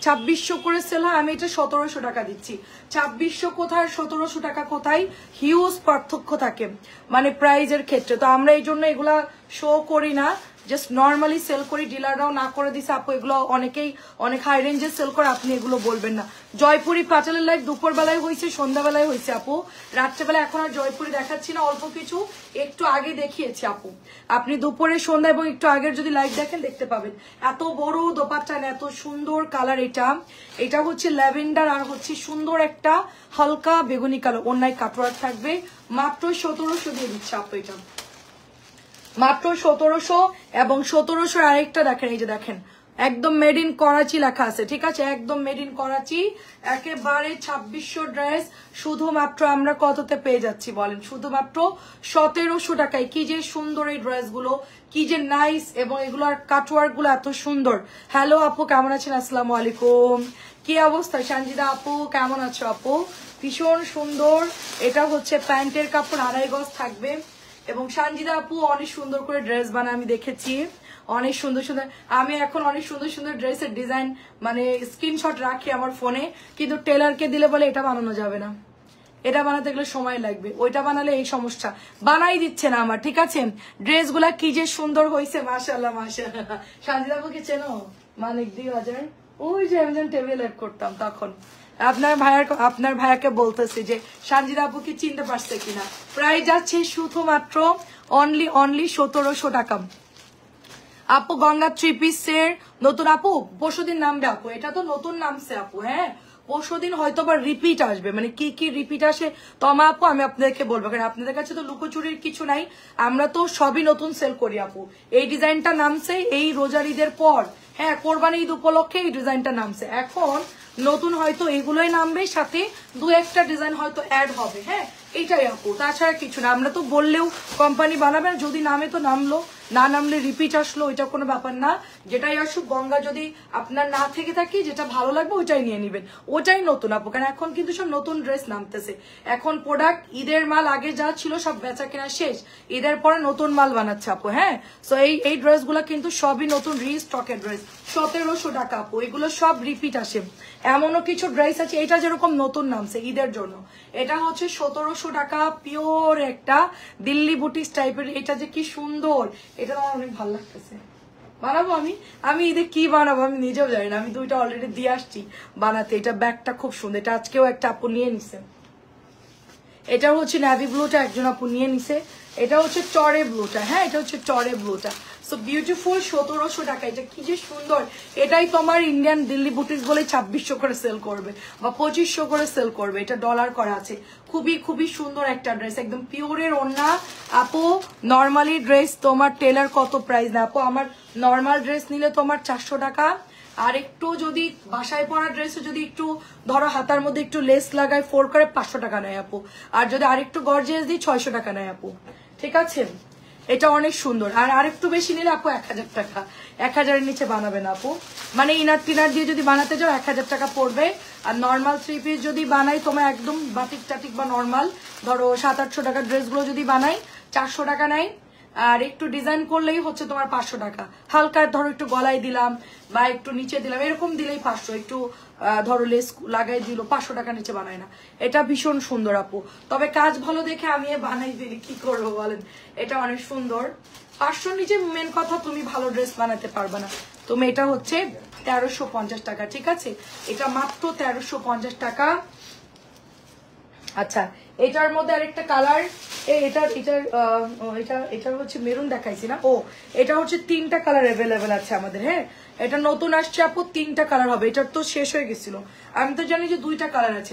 2600 করে সেল হয়, আমি এটা 1700 টাকা দিচ্ছি। 2600 কোথায় 1700 টাকা কোথায়, হিউজ পার্থক্য থাকে মানে প্রাইজের ক্ষেত্রে। তো আমরা এই জন্য এগুলা শো করি না, জাস্ট নর্মালি সেল করি, ডিলাররাও না করে দিছে আপু, এগুলো অনেকেই অনেক হাই রেঞ্জে সেল করে, আপনি এগুলো বলবেন না। জয়পুরি পাটালের লাইভ দুপুর বেলায় হয়েছে, সন্ধ্যাবেলায় হয়েছে আপু, রাত্রেবেলা এখন আর জয়পুরি দেখাচ্ছি না, অল্প কিছু একটু আগে দেখিয়েছি আপু, আপনি দুপুরে সন্ধ্যা এবং একটু আগের যদি লাইভ দেখেন দেখতে পাবেন। এত বড় দোপাট্টা, এত সুন্দর কালার, এটা হচ্ছে ল্যাভেন্ডার, আর হচ্ছে সুন্দর একটা হালকা বেগুনি কালার, অন্যায় কাটওয়ার্ক থাকবে, মাত্র 1700 দিয়ে দিচ্ছে আপু, এটা মাত্র 1700। এবং 1700 আরেকটা দেখেন, এই যে দেখেন একদম মেড ইন করাচি লেখা আছে, ঠিক আছে, একদম মেড ইন করাচি, একেবারে 2600 ড্রেস শুধুমাত্র আমরা কততে পেয়ে যাচ্ছি বলেন, শুধুমাত্র 1700 টাকায়। কি যে সুন্দর এই ড্রেসগুলো, কি যে নাইস, এবং এগুলোর কাটওয়ার্ক গুলো এত সুন্দর। হ্যালো আপু কেমন আছেন, আসসালামু আলাইকুম, কি অবস্থা সঞ্জিদা আপু, কেমন আছো আপু? ভীষণ সুন্দর। এটা হচ্ছে প্যান্টের কাপড়, 2.5 গজ থাকবে। এবং সঞ্জিদা আপু অনেক সুন্দর করে ড্রেস বানায়, আমি দেখেছি অনেক সুন্দর সুন্দর। আমি এখন অনেক সুন্দর সুন্দর ড্রেসের ডিজাইন মানে স্ক্রিনশট রাখি আমার ফোনে, কিন্তু টেলারকে দিলে বলে এটা বানানো যাবে না, এটা বানাতে গেলে সময় লাগবে, ওইটা বানালে এই সমস্যা, বানাই দিচ্ছে না আমার। ঠিক আছে, ড্রেসগুলা কি যে সুন্দর হয়েছে, মাশাআল্লাহ মাশাআল্লাহ। সঞ্জিদা আপুকে চেনো? মানিক 2000, ওই যে আমি যখন টেবিল এড করতাম তখন। আপনার ভাইয়াকে বলতেছি যে সঞ্জিদা আপু কি চিনতে পারছে কিনা। প্রাইস যাচ্ছে শুধুমাত্র অনলি 1700 টাকা। আপু গঙ্গা 3 পিসের নতুন, আপু পরশুদিন নামবে আপু, এটা তো নতুন নামছে আপু। হ্যাঁ পরশুদিন হয়তো বা রিপিট আসবে, মানে কি কি রিপিট আসে তমা আপু আমি আপনাদেরকে বলবো, কারণ আপনাদের কাছে তো লুকোচুরির কিছু নাই, আমরা তো সবই নতুন সেল করি আপু। এই ডিজাইনটা নামছে এই রোজার ঈদের পর, হ্যাঁ কোরবানি ঈদ উপলক্ষে এই ডিজাইনটা নামছে। এখন নতুন হয়তো এগুলোই নামবে, সাথে 2-1টা ডিজাইন হয়তো অ্যাড হবে। হ্যাঁ এইটাই আপু, তাছাড়া কিছু না। আমরা তো বললেও কোম্পানি বানাবে না, যদি নামে তো নামলো, না নামলে রিপিট আসলো, ওইটা কোনো ব্যাপার না। যেটাই আসুক গঙ্গা যদি আপনার না থেকে থাকে, যেটা ভালো লাগবে ওইটাই নিয়ে নিবেন, ওটাই নতুন আপু। কারণ এখন কিন্তু সব নতুন ড্রেস নামতেছে, এখন প্রোডাক্ট ঈদের মাল আগে যা ছিল সব বেচা কেনা শেষ, ঈদের পরে নতুন মাল বানাচ্ছে আপু। হ্যাঁ সো এই ড্রেসগুলো কিন্তু সবই নতুন রিস্টকের ড্রেস, 1700 টাকা আপু। এগুলো সব রিপিট আসে, এমনও কিছু ড্রেস আছে এটা যেরকম নতুন নামছে ঈদের জন্য, এটা হচ্ছে 1700 টাকা পিওর একটা দিল্লি বুটিক টাইপের। এটা যে কি সুন্দর, এটা আমার অনেক ভালো লাগতেছে। বানাবো আমি ঈদে কি বানাবো আমি নিজেও জানি না, আমি 2টা অলরেডি দিয়ে আসছি বানাতে। এটা ব্যাগটা খুব সুন্দর, এটা আজকেও একটা আপু নিয়ে নিছে। এটা হচ্ছে নেভি ব্লুটা একজন আপু নিয়ে নিছে, এটা হচ্ছে চরে ব্লুটা। হ্যাঁ এটা হচ্ছে চরে ব্লুটা, সো বিউটিফুল। 1700 টাকা, এটা কি যে সুন্দর। এটাই তোমার ইন্ডিয়ান দিল্লি বুটিক বলে 2600 করে সেল করবে বা 2500 করে সেল করবে, এটা ডলার করা আছে। খুবই খুবই সুন্দর একটা ড্রেস, একদম পিওরের ওড়না আপু। নর্মালি ড্রেস তোমার টেলার কত প্রাইস না আপু, আমার নর্মাল ড্রেস নিলে তোমার 400 টাকা, আর একটু যদি বাসায় পরা ড্রেসে যদি একটু ধরো হাতার মধ্যে একটু লেস লাগায় 4 করে 500 টাকা নেয় আপু, আর যদি আরেকটু গর্জিয়াস দিই 600 টাকা নেয় আপু। ঠিক আছে, এটা অনেক সুন্দর। আর আরেকটু বেশি নিলে আপু 1000 টাকা, 1000-এর নিচে বানাবে না আপু। মানে ইনার টিনার দিয়ে যদি বানাতে যাও 1000 টাকা পড়বে। আর নর্মাল 3 পিস যদি বানাই তোমার একদম বাটিক টাটিক বা নর্মাল ধরো 700-800 টাকার ড্রেসগুলো যদি বানাই 400 টাকা নেয়। আর একটু ডিজাইন করলেই হচ্ছে তোমার 500 টাকা। হালকা ধরো একটু গলায় দিলাম বা একটু নিচে দিলাম, এরকম দিলেই 500, একটু ধরো লেস লাগাই দিল 500 টাকা নিচে বানায় না। এটা ভীষণ সুন্দর আপু, তবে কাজ ভালো দেখে আমি বানাই দিলি, কি করবো বলেন। এটা অনেক সুন্দর। 500 নিচে মেন কথা তুমি ভালো ড্রেস বানাতে পারবে না। তুমি এটা হচ্ছে 1350 টাকা। ঠিক আছে, এটা মাত্র 1350 টাকা। আচ্ছা এটার মধ্যে আরেকটা কালার, এটার হচ্ছে মেরুন দেখাইছি না, ও এটা হচ্ছে 3টা কালার অ্যাভেলেবেল আছে আমাদের। হ্যাঁ এটা নতুন আসছে আপু, 3টা কালার হবে। এটার তো শেষ হয়ে গেছিল, আমি তো জানি যে 2টা কালার আছে।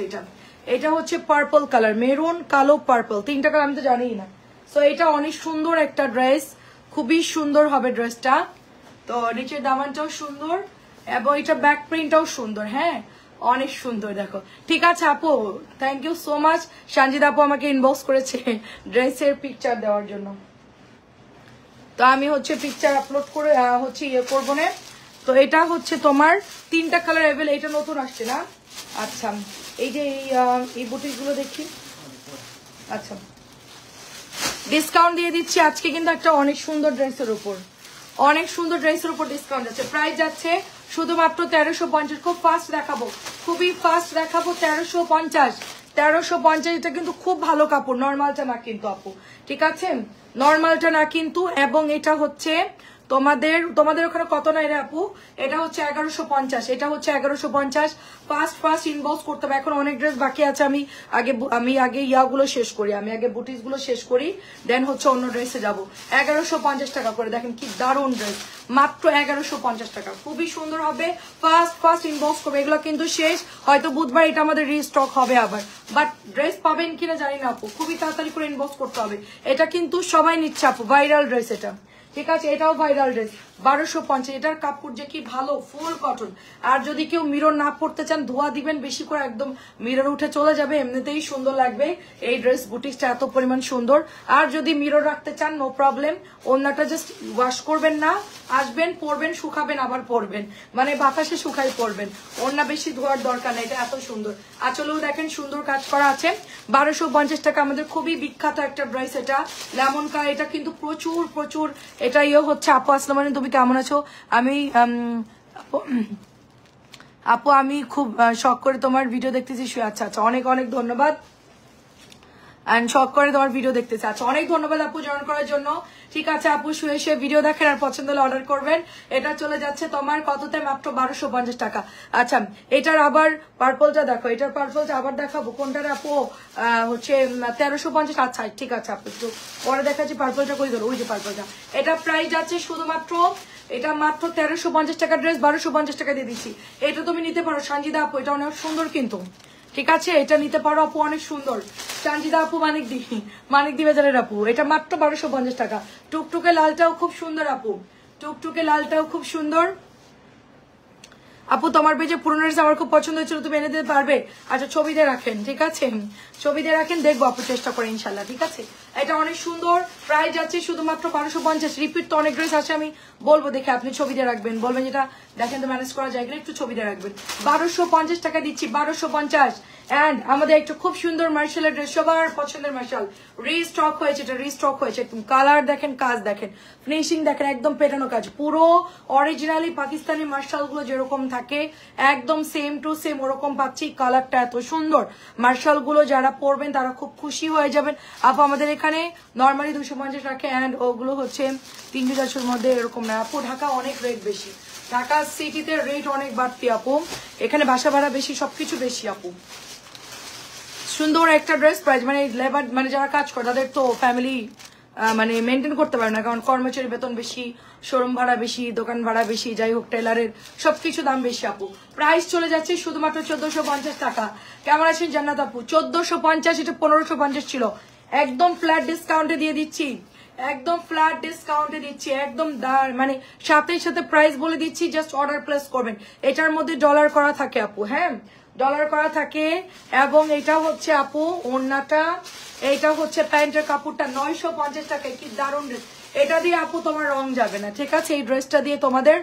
এটা হচ্ছে পার্পল কালার, মেরুন কালো পার্পল, 3টা কালার আমি তো জানিই না। সো এটা অনেক সুন্দর একটা ড্রেস, খুবই সুন্দর হবে ড্রেসটা। তো নিচের দামানটাও সুন্দর এবং এটা ব্যাক প্রিন্টটাও সুন্দর। হ্যাঁ অনেক সুন্দর দেখো। ঠিক আছে আপু, thank you so much. Sanjida আপু আমাকে ইনবক্স করেছে ড্রেসের পিকচার দেওয়ার জন্য, তো আমি হচ্ছে পিকচার আপলোড করে হচ্ছে ইয়ে করবো না। তো এটা হচ্ছে তোমার 3টা কালার অ্যাভেলেবল, এটা নতুন আসছে না। আচ্ছা এই যে এই বুটিকগুলো দেখি। আচ্ছা ডিসকাউন্ট দিয়ে দিচ্ছি আজকে কিন্তু একটা অনেক সুন্দর ড্রেসের উপর, অনেক সুন্দর ড্রেসের উপর ডিসকাউন্ট আছে। প্রাইস যাচ্ছে শুধুমাত্র 1350। খুব ফাস্ট দেখাবো, খুবই ফাস্ট দেখাবো। 1350, এটা কিন্তু খুব ভালো কাপড়, নর্মালটা না কিন্তু আপু। ঠিক আছে, নর্মালটা না কিন্তু। এবং এটা হচ্ছে তোমাদের ওখানে কত না রে আপু, এটা হচ্ছে 1150, এটা হচ্ছে 1150। ফাস্ট ইনবক্স করতে হবে, এখন অনেক ড্রেস বাকি আছে। আমি আগে ইয়াগুলো শেষ করি, আমি আগে বুটিস গুলো শেষ করি, দেন হচ্ছে অন্য ড্রেসে যাব। 1150 টাকা করে, দেখেন কি দারুণ ড্রেস, মাত্র 1150 টাকা, খুবই সুন্দর হবে। ফাস্ট ইনবক্স করবে, এগুলো কিন্তু শেষ, হয়তো বুধবার এটা আমাদের রিস্টক হবে আবার, বাট ড্রেস পাবেন কিনা জানি না আপু, খুবই তাড়াতাড়ি করে ইনবক্স করতে হবে। এটা কিন্তু সবাই নিচ্ছে আপু, ভাইরাল ড্রেস, এটা ঠিক আছে, এটাও ভাইরাল ড্রেস 1250। এটার কাপড় যে কি ভালো, ফুল কটন। আর যদি কেউ মিরর না পড়তে চান, ধোয়া দিবেন বেশি করে, একদম মিরর উঠে চলে যাবে, এমনিতেই সুন্দর লাগবে এই ড্রেস। বুটিক্সটা এত পরিমাণ সুন্দর। আর যদি মিরর রাখতে চান, নো প্রবলেম, ওড়নাটা জাস্ট ওয়াশ করবেন না, আসবেন, পরবেন, শুকাবেন, আবার পরবেন, মানে বাতাসে শুকাই পরবেন, ওড়না বেশি ধোয়ার দরকার নেই। এটা এত সুন্দর। আঁচলেও দেখেন সুন্দর কাজ করা আছে। 1250 টাকা, আমাদের খুবই বিখ্যাত একটা ড্রেস এটা, লেমন কালার। এটা কিন্তু প্রচুর প্রচুর, এটা হচ্ছে। আপু আসসালামু আলাইকুম, তুমি কেমন আছো? আপু আমি খুব শখ করে তোমার ভিডিও দেখতেছি। আচ্ছা আচ্ছা, অনেক অনেক ধন্যবাদ। এন্ড শখ করে তোমার ভিডিও দেখতেছি। আচ্ছা, অনেক ধন্যবাদ আপু জয়েন করার জন্য। ঠিক আছে আপু, শুয়ে শুয়ে ভিডিও দেখেন, আর পছন্দ হলে অর্ডার করবেন। এটা চলে যাচ্ছে তোমার কততে? মাত্র 1250 টাকা। আচ্ছা, এটার আবার পার্পলটা দেখো, এটার পার্পলটা আবার দেখাবো। কোনটার আপু? হচ্ছে 1350। আচ্ছা ঠিক আছে আপু, একটু পরে দেখাচ্ছি। পার্পলটা কই গেল? ওই যে পার্পলটা। এটা প্রাইস যাচ্ছে শুধুমাত্র, এটা মাত্র 1350 টাকা ড্রেস 1250 টাকা দিয়ে দিচ্ছি। এটা তুমি নিতে পারো সঞ্জিদা আপু, এটা অনেক সুন্দর কিন্তু। ঠিক আছে, এটা নিতে পারো আপু, অনেক সুন্দর। সঞ্জিদা আপু, মানিক দি বাজারের আপু, এটা মাত্র 1250 টাকা। টুকটুকে লালটাও খুব সুন্দর আপু, টুকটুকে লালটাও খুব সুন্দর। আপু তোমার পেজে পুরনো ড্রেস আমার খুব পছন্দ হয়েছিল, তুমি এনে দিতে পারবে? আচ্ছা, ছবি দিয়ে রাখেন, ঠিক আছে, ছবি দিয়ে রাখেন, দেখবো আপু, চেষ্টা করে ইনশাল্লাহ। ঠিক আছে, এটা অনেক সুন্দর। প্রাইস যাচ্ছে শুধুমাত্র 1250। রিপিট তো অনেক ড্রেস আছে, আমি বলবো দেখে আপনি ছবি দিয়ে রাখবেন, বলবেন যেটা দেখেন তো ম্যানেজ করা যায়, একটু ছবি দিয়ে রাখবেন। 1250 টাকা দিচ্ছি, 1250। এন্ড আমাদের একটা খুব সুন্দর মার্শালের ড্রেস, সবার পছন্দের মার্শাল, রিস্টক হয়েছে, এটা রিস্টক হয়েছে। একদম কালার দেখেন, কাজ দেখেন, ফিনিশিং দেখেন, একদম পেটানো কাজ, পুরো অরিজিনালি পাকিস্তানি মার্শাল গুলো যেরকম থাকে একদম সেম টু সেম ওরকম পাচ্ছি। কালারটা এত সুন্দর, মার্শাল গুলো যারা পরবেন তারা খুব খুশি হয়ে যাবেন। আপু আমাদের এখানে নর্মালি 250 রাখে, এন্ড ওগুলো হচ্ছে 300-400 মধ্যে, এরকম না আপু। ঢাকা অনেক রেট বেশি, ঢাকা সিটিতে রেট অনেক বাড়তি আপু, এখানে বাসা ভাড়া বেশি, সবকিছু বেশি আপু। সুন্দর একটা ড্রেস প্রাইস, মানে লেবার, মানে যারা কাজ করে তাদের তো ফ্যামিলি মানে মেনটেন করতে পারে না, কারণ কর্মচারী বেতন বেশি, শোরুম ভাড়া বেশি, দোকান ভাড়া বেশি, যাই হোক টেলারের সবকিছু দাম বেশি আপু। প্রাইস চলে যাচ্ছে শুধুমাত্র 1450 টাকা। কেমন আছেন জান্নাত আপু? 1450, এটা 1550 ছিল, একদম ফ্ল্যাট ডিসকাউন্টে দিয়ে দিচ্ছি, একদম ফ্ল্যাট ডিসকাউন্টে দিচ্ছি, একদম মানে সাথে সাথে প্রাইস বলে দিচ্ছি, জাস্ট অর্ডার প্লেস করবেন। এটার মধ্যে ডলার করা থাকে আপু, হ্যাঁ ডলার করা থাকে। এবং এটা হচ্ছে আপু ওড়নাটা, এইটা হচ্ছে প্যান্টের কাপড়টা 950 টাকায়, কি দারুণ ড্রেস। এটা দিয়ে আপু তোমার রং যাবে না, ঠিক আছে, এই ড্রেসটা দিয়ে তোমাদের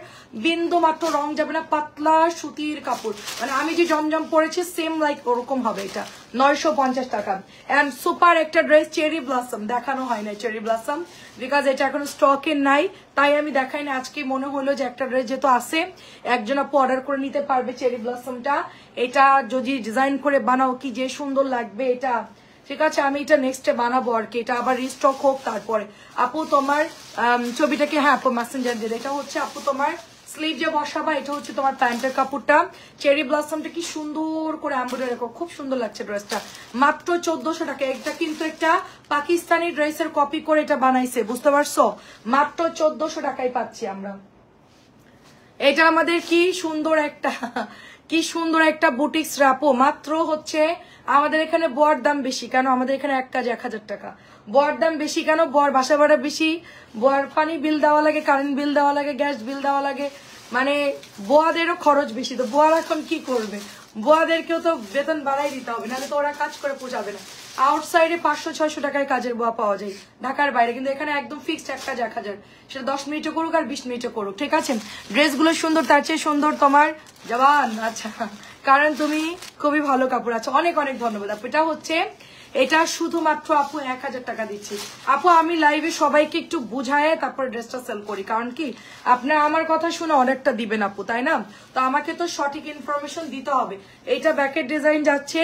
বিন্দু মাত্র রং যাবে না, পাতলা সুতির কাপড়, মানে আমি যে জমজম পরেছি সেম লাইক ওরকম হবে। এটা 950 টাকা। এন্ড সুপার একটা ড্রেস, চেরি ব্লসম, দেখানো হয় না চেরি ব্লসম, বিকজ এটা এখন স্টকে নাই, তাই আমি দেখাই না। আজকে মনে হলো যে একটা ড্রেস যেহেতু আছে, একজন আপু অর্ডার করে নিতে পারবে চেরি ব্লসমটা। এটা যদি ডিজাইন করে বানাও কি যে সুন্দর লাগবে এটা, ঠিক আছে, আমি এটা নেক্সটে বানাবো আর কি, এটা আবার রিস্টক হোক তারপরে। আপু তোমার ছবিটাকে, হ্যাঁ আপু মেসেঞ্জার দিয়ে, এটা হচ্ছে আপু তোমার স্লিভ যে বসাবা, এটা হচ্ছে তোমার প্যান্টের কাপড়টা, চেরি ব্লসমটা কি সুন্দর করে এমব্রয়ডারি করো, খুব সুন্দর লাগছে ড্রেসটা, মাত্র 1400 টাকা। এটা কিন্তু একটা পাকিস্তানি ড্রেসের কপি করে এটা বানাইছে, বুঝতে পারছো, মাত্র 1400 টাকায় পাচ্ছি আমরা। এটা আমাদের কি সুন্দর একটা, কি সুন্দর একটা বুটিক্স রাপো, মাত্র হচ্ছে আমাদের এখানে বর দাম বেশি কেন, আমাদের এখানে এক কাজ 1000 টাকা, বর দাম বেশি কেন, বর বাসা ভাড়া বেশি, বর পানি বিল দেওয়া লাগে, কারেন্ট বিল দেওয়া লাগে, গ্যাস বিল দেওয়া লাগে, মানে বোয়াদেরও খরচ বেশি। তো বোয়ার এখন কি করবে, বোয়াদেরকেও তো বেতন বাড়াই দিতে হবে, নাহলে তো ওরা কাজ করে পোষাবে না। আউটসাইডে 500-600 টাকায় কাজের বোয়া পাওয়া যায় ঢাকার বাইরে, কিন্তু এখানে একদম ফিক্সড এক কাজ 1000, সেটা 10 মিনিটে করুক আর 20 মিনিটে করুক, ঠিক আছে। ড্রেসগুলো সুন্দর, তার চেয়ে সুন্দর তোমার জবান, আচ্ছা কারণ তুমি খুবই ভালো কাপড়। আচ্ছা, অনেক অনেক ধন্যবাদ আপু। এটা হচ্ছে, এটা শুধুমাত্র আপু 1000 টাকা দিচ্ছি। আপু আমি লাইভে সবাইকে একটু বুঝায় তারপর ড্রেসটা সেল করি, কারণ কি আপনারা আমার কথা শুনে অর্ডারটা দিবেন আপু, তাই না, তো আমাকে তো সঠিক ইনফরমেশন দিতে হবে। এইটা ব্যাকের ডিজাইন যাচ্ছে,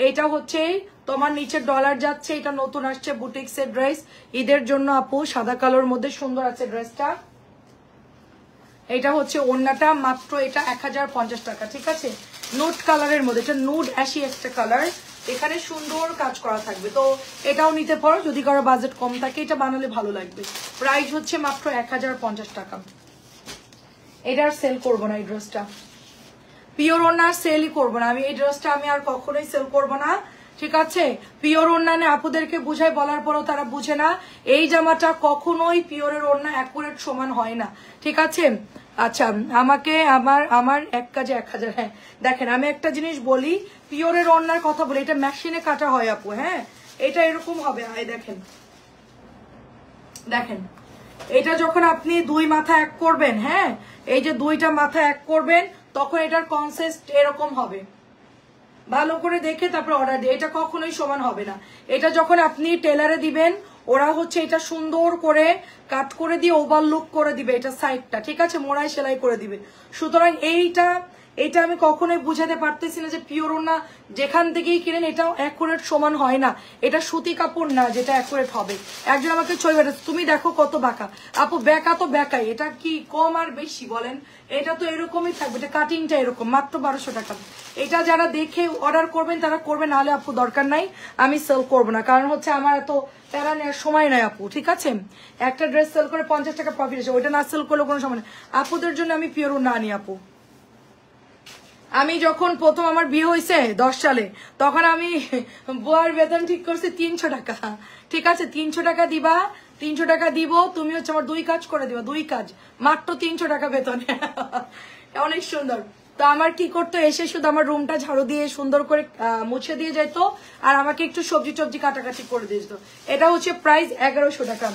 এইটা হচ্ছে তোমার নিচে ডলার যাচ্ছে, এটা নতুন আসছে বুটিক্স এর ড্রেস, ঈদের জন্য আপু, সাদা কালোর মধ্যে সুন্দর আছে ড্রেসটা। এটা হচ্ছে ওড়নাটা, মাত্র এটা 1050 টাকা, ঠিক আছে, নুড কালারের মধ্যে, এটা নুড অ্যাশি একটা কালার, এখানে সুন্দর কাজ করা থাকবে। তো এটাও নিতে পারো যদি কারো বাজেট কম থাকে, এটা বানালে ভালো লাগবে। প্রাইস হচ্ছে মাত্র 1050 টাকা। এটার সেল করবো না, এই ড্রেসটা পিওর ওড়না সেলই করবো না আমি, এই ড্রেসটা আমি আর কখনোই সেল করবো না, ঠিক আছে, পিওর ওড়না আপুদেরকে বুঝাই বলার পরও তারা বুঝে না। এই জামাটা কখনোই পিওরের ওড়না অ্যাকুরেট সমান হয় না, ঠিক আছে। আচ্ছা, আমাকে আমার এক কাজে 1000। হ্যাঁ দেখেন, আমি একটা জিনিস বলি, পিওরের ওড়নার কথা বলি, এটা মেশিনে কাটা হয় আপু। হ্যাঁ, এটা এরকম হবে। দেখেন দেখেন, এটা যখন আপনি দুই মাথা এক করবেন, হ্যাঁ, এই যে দুইটা মাথা এক করবেন, তখন এটার কনসেপ্ট এরকম হবে। ভালো করে দেখে তারপর অর্ডার দিয়ে, এটা কখনোই সমান হবে না। এটা যখন আপনি টেলারে দিবেন, ওরা হচ্ছে এটা সুন্দর করে কাট করে দিয়ে ওভারলুক করে দিবে এটা সাইডটা, ঠিক আছে, মোড়াই সেলাই করে দিবে। সুতরাং এইটা আমি কখনোই বুঝাতে পারতেছি না যে পিওর ওড়না যেখান থেকেই কিনেন এটাও অ্যাকুরেট সমান হয় না। এটা সুতি কাপড় না যেটা অ্যাকুরেট হবে। একজন আমাকে ছবি পাঠাচ্ছে, তুমি দেখো কত বাঁকা। আপু বেঁকা তো বেঁকাই, এটা কি কম আর বেশি বলেন? এটা তো এরকমই থাকবে, এটা কাটিংটা এরকম, মাত্র 1200 টাকা। এটা যারা দেখে অর্ডার করবেন তারা করবেন, নাহলে আপু দরকার নাই, আমি সেল করবো না। কারণ হচ্ছে আমার এত প্যারা নেওয়ার সময় নাই আপু, ঠিক আছে। একটা ড্রেস সেল করে 50 টাকা প্রফিট আছে, ওইটা না সেল করলে কোনো সময় নেই। আপুদের জন্য আমি পিওর ওড়না আনি আপু। আমি যখন প্রথম আমার বিয়ে হয়েছে 10 সালে, তখন আমি বউয়ের বেতন ঠিক করছি 300 টাকা, ঠিক আছে। 300 টাকা দিবা, 300 টাকা দিব, তুমি হচ্ছে আমার 2 কাজ করে দিবা, 2 কাজ, মাত্র 300 টাকা বেতন। অনেক সুন্দর। তো আমার কি করতো, এসে শুধু আমার রুমটা ঝাড়ু দিয়ে সুন্দর করে মুছে দিয়ে যেত, আর আমাকে একটু সবজি টবজি কাটাকাটি করে দিয়ে যেত। এটা হচ্ছে প্রাইস 1100 টাকা।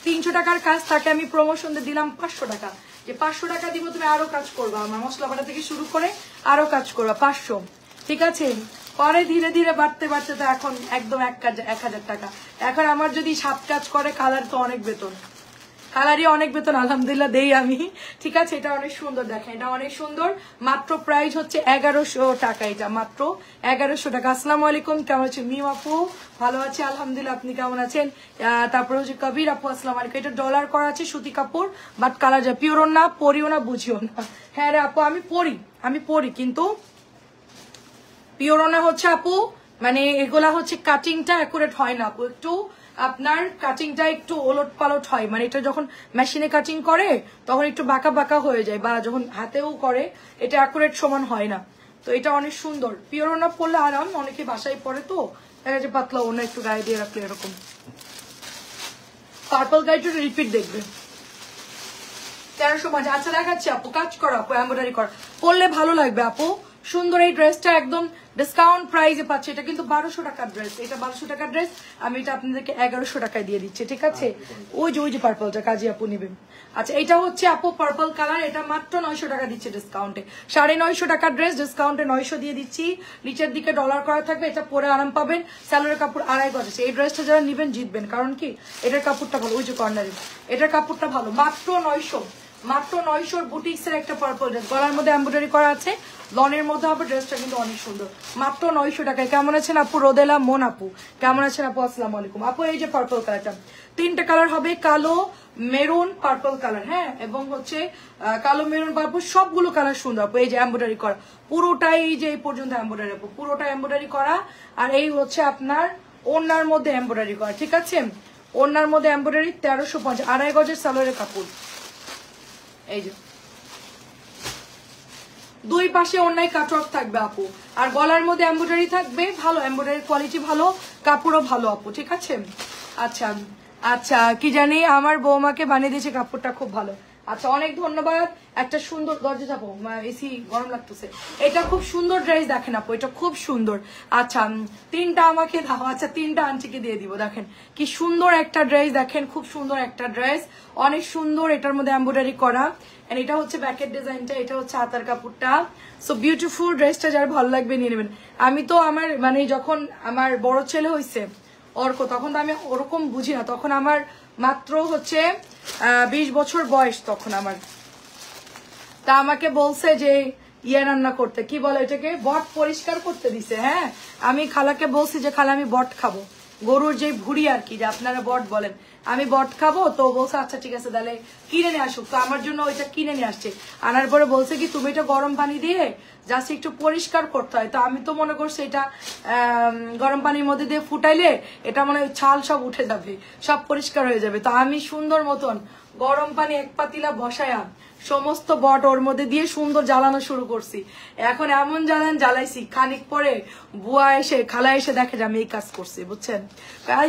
300 টাকার কাজ তাকে আমি প্রমোশন দিয়ে দিলাম 500 টাকা, যে 500 টাকা দিব, তুমি আরো কাজ করবা, আমার মশলা বাটা থেকে শুরু করে আরো কাজ করবা 500, ঠিক আছে। পরে ধীরে ধীরে বাড়তে বাড়তে তো এখন একদম 1000 টাকা। এখন আমার যদি 7 কাজ করে কালার তো অনেক বেতন, কালারই অনেক বেতন আলহামদুলিল্লাহ দেই আমি, ঠিক আছে। এটা অনেক সুন্দর, দেখেন এটা অনেক সুন্দর, মাত্র প্রাইস হচ্ছে 1100 টাকা, এটা মাত্র 1100 টাকা। আসসালামু আলাইকুম, কেমন আছেন মিম আপু? ভালো আছে আলহামদুলিল্লাহ, আপনি কেমন আছেন? তারপরে হচ্ছে কবির আপু, আসসালামু আলাইকুম। এটা ডলার করা আছে, সুতি কাপড়, বাট কালার যা পিওর না, পরিও না, বুঝিও না। হ্যাঁ রে আপু, আমি পরি কিন্তু পিওর না হচ্ছে আপু, মানে এগুলা হচ্ছে কাটিংটা অ্যাকুরেট হয় না আপু, একটু আপনার কাটিংটা একটু ওলট পালট হয়, মানে এটা যখন মেশিনে কাটিং করে তখন একটু বাঁকা বাঁকা হয়ে যায়, বা যখন হাতেও করে এটা অ্যাকুরেট সমান হয় না। তো এটা অনেক সুন্দর, পিওর ওনা পরলে আরাম, অনেকে বাসায় পরে তো দেখা যায় পাতলা ওনা একটু গায়ে দিয়ে রাখলে এরকম। পার্পল গাইড রিপিট দেখবে 1300 মাঝে। আচ্ছা দেখাচ্ছি আপু, কাজ করা আপু, এমব্রয়ডারি করা, পরলে ভালো লাগবে আপু, সুন্দর। এই ড্রেসটা একদম ডিসকাউন্ট প্রাইসে পাচ্ছে, এটা কিন্তু 1200 টাকার ড্রেস, এটা 1200 টাকার ড্রেস, আমি এটা আপনাদেরকে 1100 টাকায় দিয়ে দিচ্ছি, ঠিক আছে। ওই যে পার্পলটা কাজী আপু নেবেন। আচ্ছা, এটা হচ্ছে আপু পার্পল কালার, এটা মাত্র 900 টাকা দিচ্ছে ডিসকাউন্টে, 950 টাকার ড্রেস ডিসকাউন্টে 900 দিয়ে দিচ্ছি। নিচের দিকে ডলার করা থাকবে, এটা পরে আরাম পাবেন। স্যালোরের কাপড় 2.5 গজ আছে। এই ড্রেসটা যারা নেবেন জিতবেন, কারণ কি এটার কাপড়টা ভালো, ওই যে কর্নারে এটার কাপড়টা ভালো, মাত্র 900, মাত্র 900 বুটিক্স এর একটা পার্পল ড্রেস, গলার মধ্যে এমব্রয়ডারি করা আছে, লনের মধ্যে হবে, ড্রেসটা কিন্তু অনেক সুন্দর, মাত্র 900 টাকায়। কেমন আছেন আপু? রোদেলা মন আপু, কেমন আছেন আপু? আসসালামু আলাইকুম আপু। এই যে পার্পল কালারটা, 3টা কালার হবে, কালো, মেরুন, পার্পল কালার, হ্যাঁ, এবং হচ্ছে কালো, মেরুন, পার্পল, সবগুলো কালার সুন্দর আপু। এই যে এমব্রয়ডারি করা পুরোটাই, এই যে এই পর্যন্ত এমব্রয়ডারি আপু, পুরোটা এমব্রয়ডারি করা, আর এই হচ্ছে আপনার ওড়নার মধ্যে এমব্রয়ডারি করা, ঠিক আছে। ওড়নার মধ্যে এমব্রয়ডারি, 1350, 2.5 গজের সালোয়ারের কাপড়। এই যে দুই পাশে অন্যায় কাটওয়ার্ক থাকবে আপু, আর গলার মধ্যে এমব্রয়ডারি থাকবে, ভালো এমব্রয়ডারি কোয়ালিটি ভালো, কাপড়ও ভালো আপু, ঠিক আছে। আচ্ছা আচ্ছা, কি জানি আমার বৌমাকে বানিয়ে দিয়েছে, কাপড়টা খুব ভালো। আচ্ছা, অনেক ধন্যবাদ। একটা সুন্দর দরজা যাবো, এসি গরম লাগতেছে। এটা খুব সুন্দর ড্রেস, দেখেন আপু, এটা খুব সুন্দর। আচ্ছা, 3টা আমাকে দাও। আচ্ছা, 3টা আন্টিকে দিয়ে দিব। দেখেন কি সুন্দর একটা ড্রেস, দেখেন খুব সুন্দর একটা ড্রেস, অনেক সুন্দর, এটার মধ্যে এমব্রয়ডারি করা, এটা হচ্ছে ব্যাকের ডিজাইনটা, এটা হচ্ছে হাতার কাপড়টা। সো বিউটিফুল, ড্রেসটা যার ভালো লাগবে নিয়ে নেবেন। আমি তো আমার মানে যখন আমার বড় ছেলে হয়েছে অর্ক, তখন তো আমি ওরকম বুঝি না, তখন আমার মাত্র হচ্ছে 20 বছর বয়স তখন আমার। তা আমাকে বলছে যে ইয়ে রান্না করতে, কি বলে এটাকে, বট পরিষ্কার করতে দিছে। হ্যাঁ, আমি খালাকে বলছি যে খালা আমি বট খাবো, গরুর যে ভুড়ি আর কি, যে আপনারা বট বলেন, আমি বট খাবো। তো বলছে আচ্ছা ঠিক আছে তাহলে কিনে নিয়ে আসুক। তো আমার জন্য ওইটা কিনে নিয়ে আসছে, আনার পরে বলছে কি তুমি এটা গরম পানি দিয়ে জাস্ট একটু পরিষ্কার করতে হয়। তো আমি তো মনে করছি এটা গরম পানির মধ্যে দিয়ে ফুটাইলে এটা মনে হয় ছাল সব উঠে যাবে, সব পরিষ্কার হয়ে যাবে। তো আমি সুন্দর মতন গরম পানি 1 পাতিলা বসায়া সমস্ত বট ওর মধ্যে দিয়ে সুন্দর জ্বালানো শুরু করছি। এখন এমন জ্বালাইছি, খানিক পরে বুয়া এসে খালা এসে দেখে যে আমি এই কাজ করছি, বুঝছেন?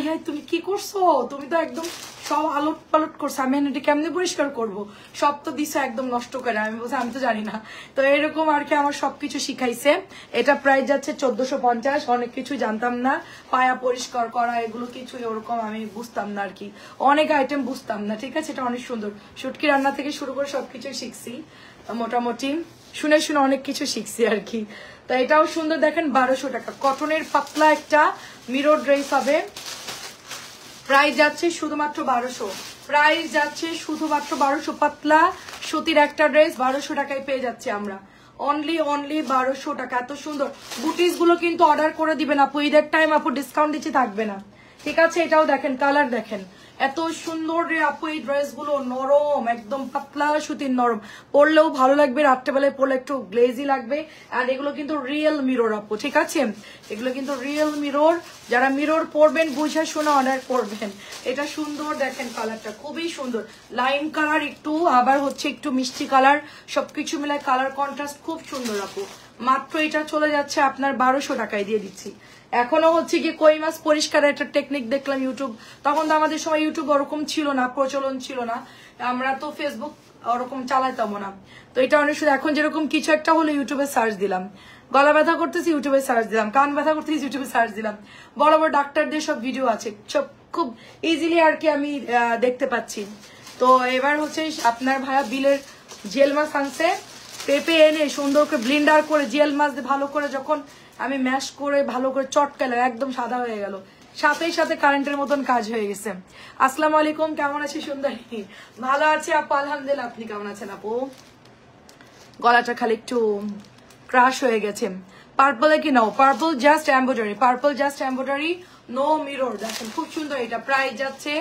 হ্যাঁ তুমি কি করছো, তুমি তো একদম সব আলট পালট করছো, আমি এটা কেমনি পরিষ্কার করব, সব তো দিছে একদম নষ্ট করে। আমি বলছি আমি তো জানি না। তো এরকম আর কি আমার সবকিছু শিখাইছে। এটা প্রাইস যাচ্ছে 1450। অনেক কিছু জানতাম না, পায়া পরিষ্কার করা এগুলো কিছুই ওরকম আমি বুঝতাম না আর কি, অনেক আইটেম বুঝতাম না। ঠিক আছে, এটা অনেক সুন্দর। শুটকি রান্না থেকে শুরু করে সবকিছু শিখছি মোটামুটি, শুনে শুনে অনেক কিছু শিখছি আর কি। তো এটাও সুন্দর, দেখেন 1200 টাকা কটনের পাতলা একটা মিরর ড্রেস হবে। প্রাইস যাচ্ছে শুধুমাত্র 1200, প্রাইস যাচ্ছে শুধুমাত্র 1200। পাতলা সুতির একটা ড্রেস 1200 টাকায় পেয়ে যাচ্ছি আমরা, অনলি 1200 টাকা। এত সুন্দর বুটিস গুলো কিন্তু অর্ডার করে দিবেন আপু, ঈদের টাইম আপু ডিসকাউন্ট দিচ্ছি, থাকবে না। ঠিক আছে, এটাও দেখেন, কালার দেখেন এত সুন্দর রে আপু। এই ড্রেস গুলো নরম, একদম পাতলা সুতির নরম, পরলেও ভালো লাগবে, রাত্রেবেলায় পরলে একটু গ্লেজি লাগবে। আর এগুলো কিন্তু রিয়েল মিরর আপু, ঠিক আছে, এগুলো কিন্তু রিয়েল মিরর। যারা মিরর পরবেন বুঝে শুনে অর্ডার করবেন। এটা সুন্দর, দেখেন কালারটা খুবই সুন্দর, লাইম কালার একটু, আবার হচ্ছে একটু মিষ্টি কালার, সবকিছু মিলে কালার কন্ট্রাস্ট খুব সুন্দর আপু। মাত্র এটা চলে যাচ্ছে আপনার 1200 টাকায় দিয়ে দিচ্ছি। এখনো হচ্ছে কি কই মাছ পরিষ্কার একটা টেকনিক দেখলাম ইউটিউব, তখন তো আমাদের সময় ইউটিউব ওরকম ছিল না, প্রচলন ছিল না, আমরা তো ফেসবুক ওরকম চালাইতাম না। তো এটা অনেক সুন্দর। এখন যেরকম কিছু একটা হলো ইউটিউবে সার্চ দিলাম, গলা ব্যথা করতেছি ইউটিউবে সার্চ দিলাম, কান ব্যথা করতেছি ইউটিউবে সার্চ দিলাম, বড় বড় ডাক্তারদের সব ভিডিও আছে, সব খুব ইজিলি আর কি আমি দেখতে পাচ্ছি। তো এবার হচ্ছে আপনার ভাইয়া বিলের জিয়েল মাছ আনছে, পেঁপে এনে সুন্দর করে ব্লিন্ডার করে জিয়েল মাছ দিয়ে ভালো করে যখন আমি ম্যাশ করে ভালো করে চটকালাম, একদম সাদা হয়ে গেল, সাথে সাথে কারেন্টের মতন কাজ হয়ে গেছে। আসসালামু আলাইকুম, কেমন আছে সুন্দরী? ভালো আছে আপু, আলহামদুলিল্লাহ। আপনি কেমন আছেন আপু? গলাটা খালি একটু ক্রাশ হয়ে গেছে। পার্পলে কি নাও? Purple just embroidery, purple just embroidery, no mirror. দেখেন খুব সুন্দর, এটা প্রাইস যাচ্ছে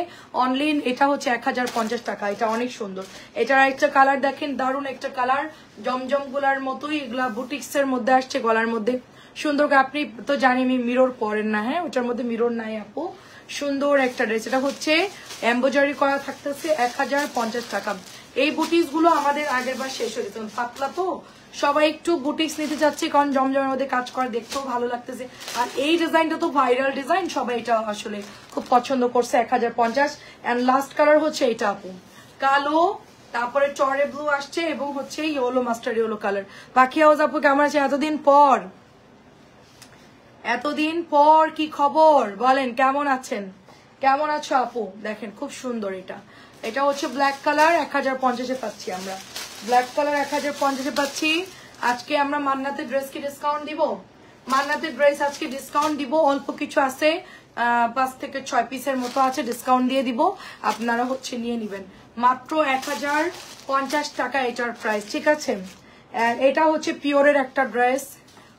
অনলি, এটা হচ্ছে 1050 টাকা। এটা অনেক সুন্দর। এটার একটা কালার দেখেন, দারুণ একটা কালার, জমজম গুলার মতোই, এগুলা বুটিক্স এর মধ্যে আসছে, গলার মধ্যে সুন্দর। আপনি তো জানি আমি মিরর পরেন না, হ্যাঁ ওটার মধ্যে মিরর নাই আপু। সুন্দর একটা ড্রেস, এটা হচ্ছে এমব্রয়ডারি করা থাকতেছে 1050 টাকা। এই বুটিক্স গুলো আমাদের আগের বার শেষ হয়ে যেত, পাতলা তো সবাই একটু বুটিক্স নিতে চাচ্ছে, কারণ জমজমের মধ্যে কাজ করে দেখতেও ভালো লাগতেছে। আর এই ডিজাইনটা তো ভাইরাল ডিজাইন, সবাই এটা আসলে খুব পছন্দ করছে। 1050। এন্ড লাস্ট কালার হচ্ছে এটা আপু, কালো, তারপরে চরে ব্লু আসছে এবং হচ্ছে ইয়েলো, মাস্টার ইয়েলো কালার। বাকি হাউস আপু কেমন আছে? এতদিন পর, এতদিন পর কি খবর বলেন, কেমন আছেন, কেমন আছো আপু? দেখেন খুব সুন্দর, এটা এটা হচ্ছে ব্ল্যাক কালার, 1050-এ পাচ্ছি আমরা। ব্ল্যাক কালার 1050-এ পাচ্ছি। আজকে আমরা মান্নাতের ড্রেস কি ডিসকাউন্ট দিব? মান্নাতের ড্রেস আজকে ডিসকাউন্ট দিব, অল্প কিছু আছে, 5 থেকে 6 পিসের মতো আছে, ডিসকাউন্ট দিয়ে দিব, আপনারা হচ্ছে নিয়ে নিবেন। মাত্র 1050 টাকা এটার প্রাইস, ঠিক আছে। এটা হচ্ছে পিওরের একটা ড্রেস,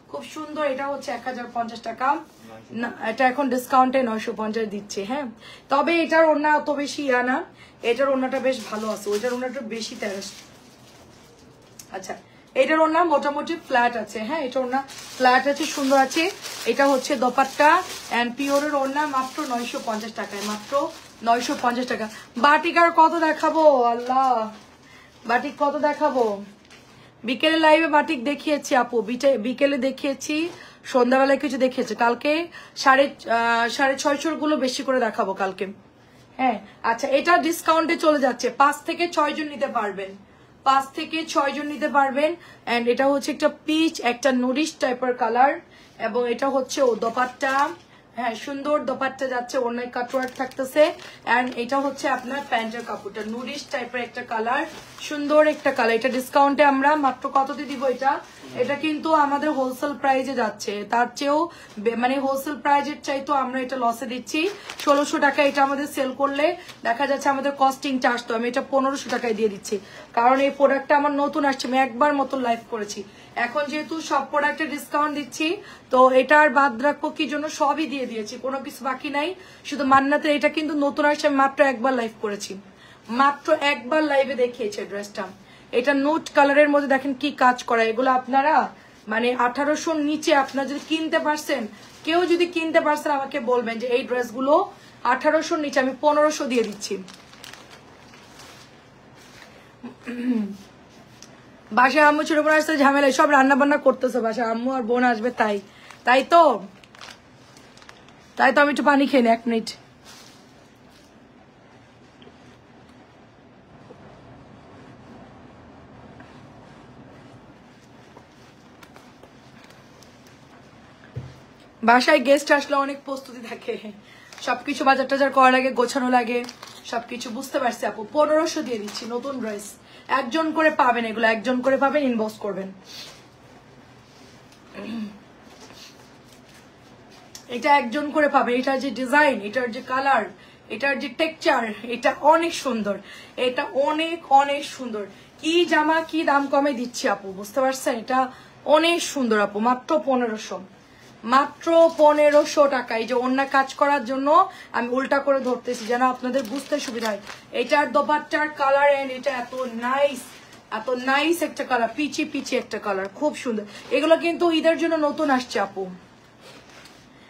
খুব সুন্দর। এটা হচ্ছে 1050 টাকা, না এটা এখন ডিসকাউন্টে 950 দিচ্ছে, হ্যাঁ। তবে এটার ওড়না অত বেশি না, এটার ওড়নাটা বেশ ভালো আছে, ওইটার ওড়নাটা বেশি তেরাস। আচ্ছা, এটার ওড়না মোটামুটি ফ্ল্যাট আছে, হ্যাঁ এটা ওড়না ফ্ল্যাট আছে, সুন্দর আছে। এটা হচ্ছে দোপাট্টা এন্ড পিওরের ওড়না, মাত্র 950 টাকায়, মাত্র 950 টাকা। বাটিক আর কত দেখাবো আল্লাহ, বাটিক কত দেখাবো? বিকেলে লাইভে বাটিক দেখিয়েছি আপু, বিকেলে দেখিয়েছি, সন্ধ্যাবেলায় কিছু দেখিয়েছে, কালকে 650 গুলো বেশি করে দেখাবো কালকে, হ্যাঁ। আচ্ছা, এটা ডিসকাউন্টে চলে যাচ্ছে, 5 থেকে 6 জন নিতে পারবেন, 5 থেকে 6 জন নিতে পারবেন। এন্ড এটা হচ্ছে একটা পিচ, একটা নুরিশ টাইপের কালার, এবং এটা হচ্ছে ও দোপাট্টা, হ্যাঁ সুন্দর দোপাট্টা যাচ্ছে, অনেক কাটওয়ার্ক থাকতেছে। এন্ড এটা হচ্ছে আপনার প্যান্টের কাপড়টা, নুরিশ টাইপের একটা কালার, সুন্দর একটা কালার। এটা ডিসকাউন্টে আমরা মাত্র কততে দিব? এটা কিন্তু আমাদের হোলসেল প্রাইজে যাচ্ছে, তার চেয়েও মানে হোলসেল প্রাইজের চাইতো আমরা এটা লসে দিচ্ছি। 1600 টাকা এটা আমাদের সেল করলে দেখা যাচ্ছে আমাদের কস্টিং চার্জ, তো আমি এটা 1500 টাকায় দিয়ে দিচ্ছি, কারণ এই প্রোডাক্টটা আমার নতুন আসছে, আমি একবার মতো লাইভ করেছি। এখন যেহেতু সব প্রোডাক্টে ডিসকাউন্ট দিচ্ছি, তো এটার বাদ রাখবো কি জন্য, সবই দিয়ে দিয়েছি, কোনো কিছু বাকি নাই। শুধু মান্নাতের এটা কিন্তু নতুন আসছে, আমি মাত্র একবার লাইভ করেছি, মাত্র একবার লাইভে দেখিয়েছে ড্রেসটা। এটা নোট কালারের মধ্যে দেখেন কি কাজ করা, এগুলো আপনারা মানে 1800 নিচে আপনারা যদি কিনতে পারছেন, কেউ যদি কিনতে পারছেন আমাকে বলবেন যে এই ড্রেসগুলো 1800 নিচে, আমি 1500 দিয়ে দিচ্ছি। বাসায় আম্মু ছোট বোন আসতে ঝামেলা, সব রান্না বান্না করতেছে বাসায়, আম্মু আর বোন আসবে তাই। তাই তো আমি একটু পানি খেয়ে নি, 1 মিনিট। বাসায় গেস্ট আসলে অনেক প্রস্তুতি থাকে, সবকিছু বাজার টাজার করা লাগে, গোছানো লাগে, সবকিছু বুঝতে পারছি আপু। 1500 দিয়ে দিচ্ছি, নতুন ড্রেস, একজন করে পাবেন, এগুলো একজন করে পাবেন, ইনবক্স করবেন। এটা একজন করে পাবে, এটার যে ডিজাইন, এটার যে কালার, এটার যে টেক্সচার, এটা অনেক সুন্দর, এটা অনেক অনেক সুন্দর। কি জামা কি দাম কমে দিচ্ছি আপু, বুঝতে পারছেন? এটা অনেক সুন্দর আপু, মাত্র 1500, মাত্র 1500 টাকা। এই যে অন্য কাজ করার জন্য আমি উল্টা করে ধরতেছি যেন আপনাদের বুঝতে সুবিধা হয়। এটার দোপাট্টার কালার এন্ড এটা এত নাইস একটা কালার, পিচি পিচি একটা কালার, খুব সুন্দর। এগুলো কিন্তু ঈদের জন্য নতুন আসছে আপু।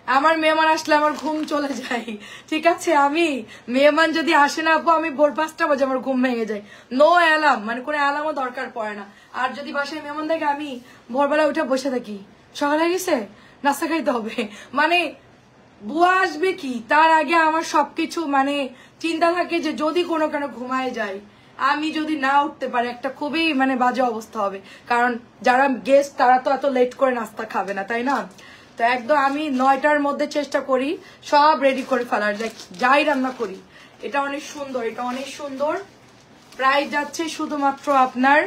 আমার মেহমান আসলে আমার ঘুম চলে যায়, ঠিক আছে? আমি মেহমান যদি আসে না আপু, আমি ভোর 5টা বাজে আমার ঘুম ভেঙে যায়, নো অ্যালার্ম, মানে কোনো অ্যালার্মও দরকার পড়ে না। আর যদি বাসায় মেহমান দেখে, আমি ভোরবেলা উঠে বসে থাকি, সকালে গেছে নাস্তা খাইতে হবে, মানে বুয়া আসবে কি তার আগে আমার সবকিছু মানে চিন্তা থাকে যে যদি কোনো কেন ঘুমায় যায়, আমি যদি না উঠতে পারি, একটা খুবই মানে বাজে অবস্থা হবে। কারণ যারা গেস্ট তারা তো এত লেট করে নাস্তা খাবে না, তাই না? তো একদম আমি 9টার মধ্যে চেষ্টা করি সব রেডি করে ফেলার, যাই রান্না করি। এটা অনেক সুন্দর, এটা অনেক সুন্দর। প্রাইস যাচ্ছে শুধুমাত্র আপনার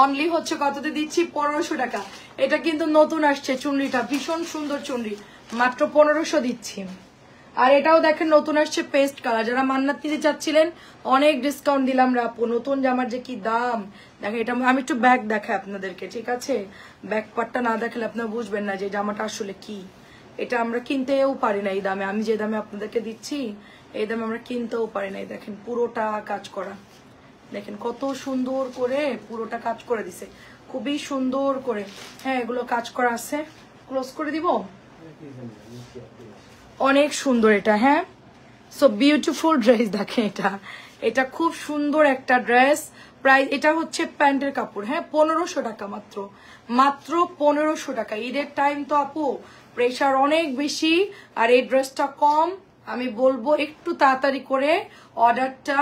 অনলি হচ্ছে কততে দিচ্ছি, 1500 টাকা। এটা কিন্তু নতুন আসছে চুনরিটা, ভীষণ সুন্দর চুনরি, মাত্র 1500 দিচ্ছি। আর এটাও দেখেন নতুন আসছে পেস্ট কালার, যারা মান্নাত নিতে চাচ্ছিলেন অনেক ডিসকাউন্ট দিলাম রাপু। নতুন জামার যে কি দাম দেখেন, এটা আমি একটু ব্যাগ দেখাই আপনাদেরকে, ঠিক আছে? ব্যাক পার্টটা না দেখালে আপনারা বুঝবেন না যে জামাটা আসলে কি। এটা আমরা কিনতেও পারি না এই দামে, আমি যে দামে আপনাদেরকে দিচ্ছি এই দামে আমরা কিনতেও পারি না। দেখেন পুরোটা কাজ করা, দেখেন কত সুন্দর করে পুরোটা কাজ করে দিছে, খুবই সুন্দর করে। হ্যাঁ এগুলো কাজ করা আছে, ক্লোজ করে দিব, অনেক সুন্দর এটা। হ্যাঁ সো বিউটিফুল ড্রেস, দেখেন এটা খুব সুন্দর একটা ড্রেস। প্রাইস এটা হচ্ছে প্যান্টের কাপড়, হ্যাঁ 1500 টাকা, মাত্র 1500 টাকা। ঈদের টাইম তো আপু প্রেশার অনেক বেশি, আর এই ড্রেসটা কম, আমি বলবো একটু তাড়াতাড়ি করে অর্ডারটা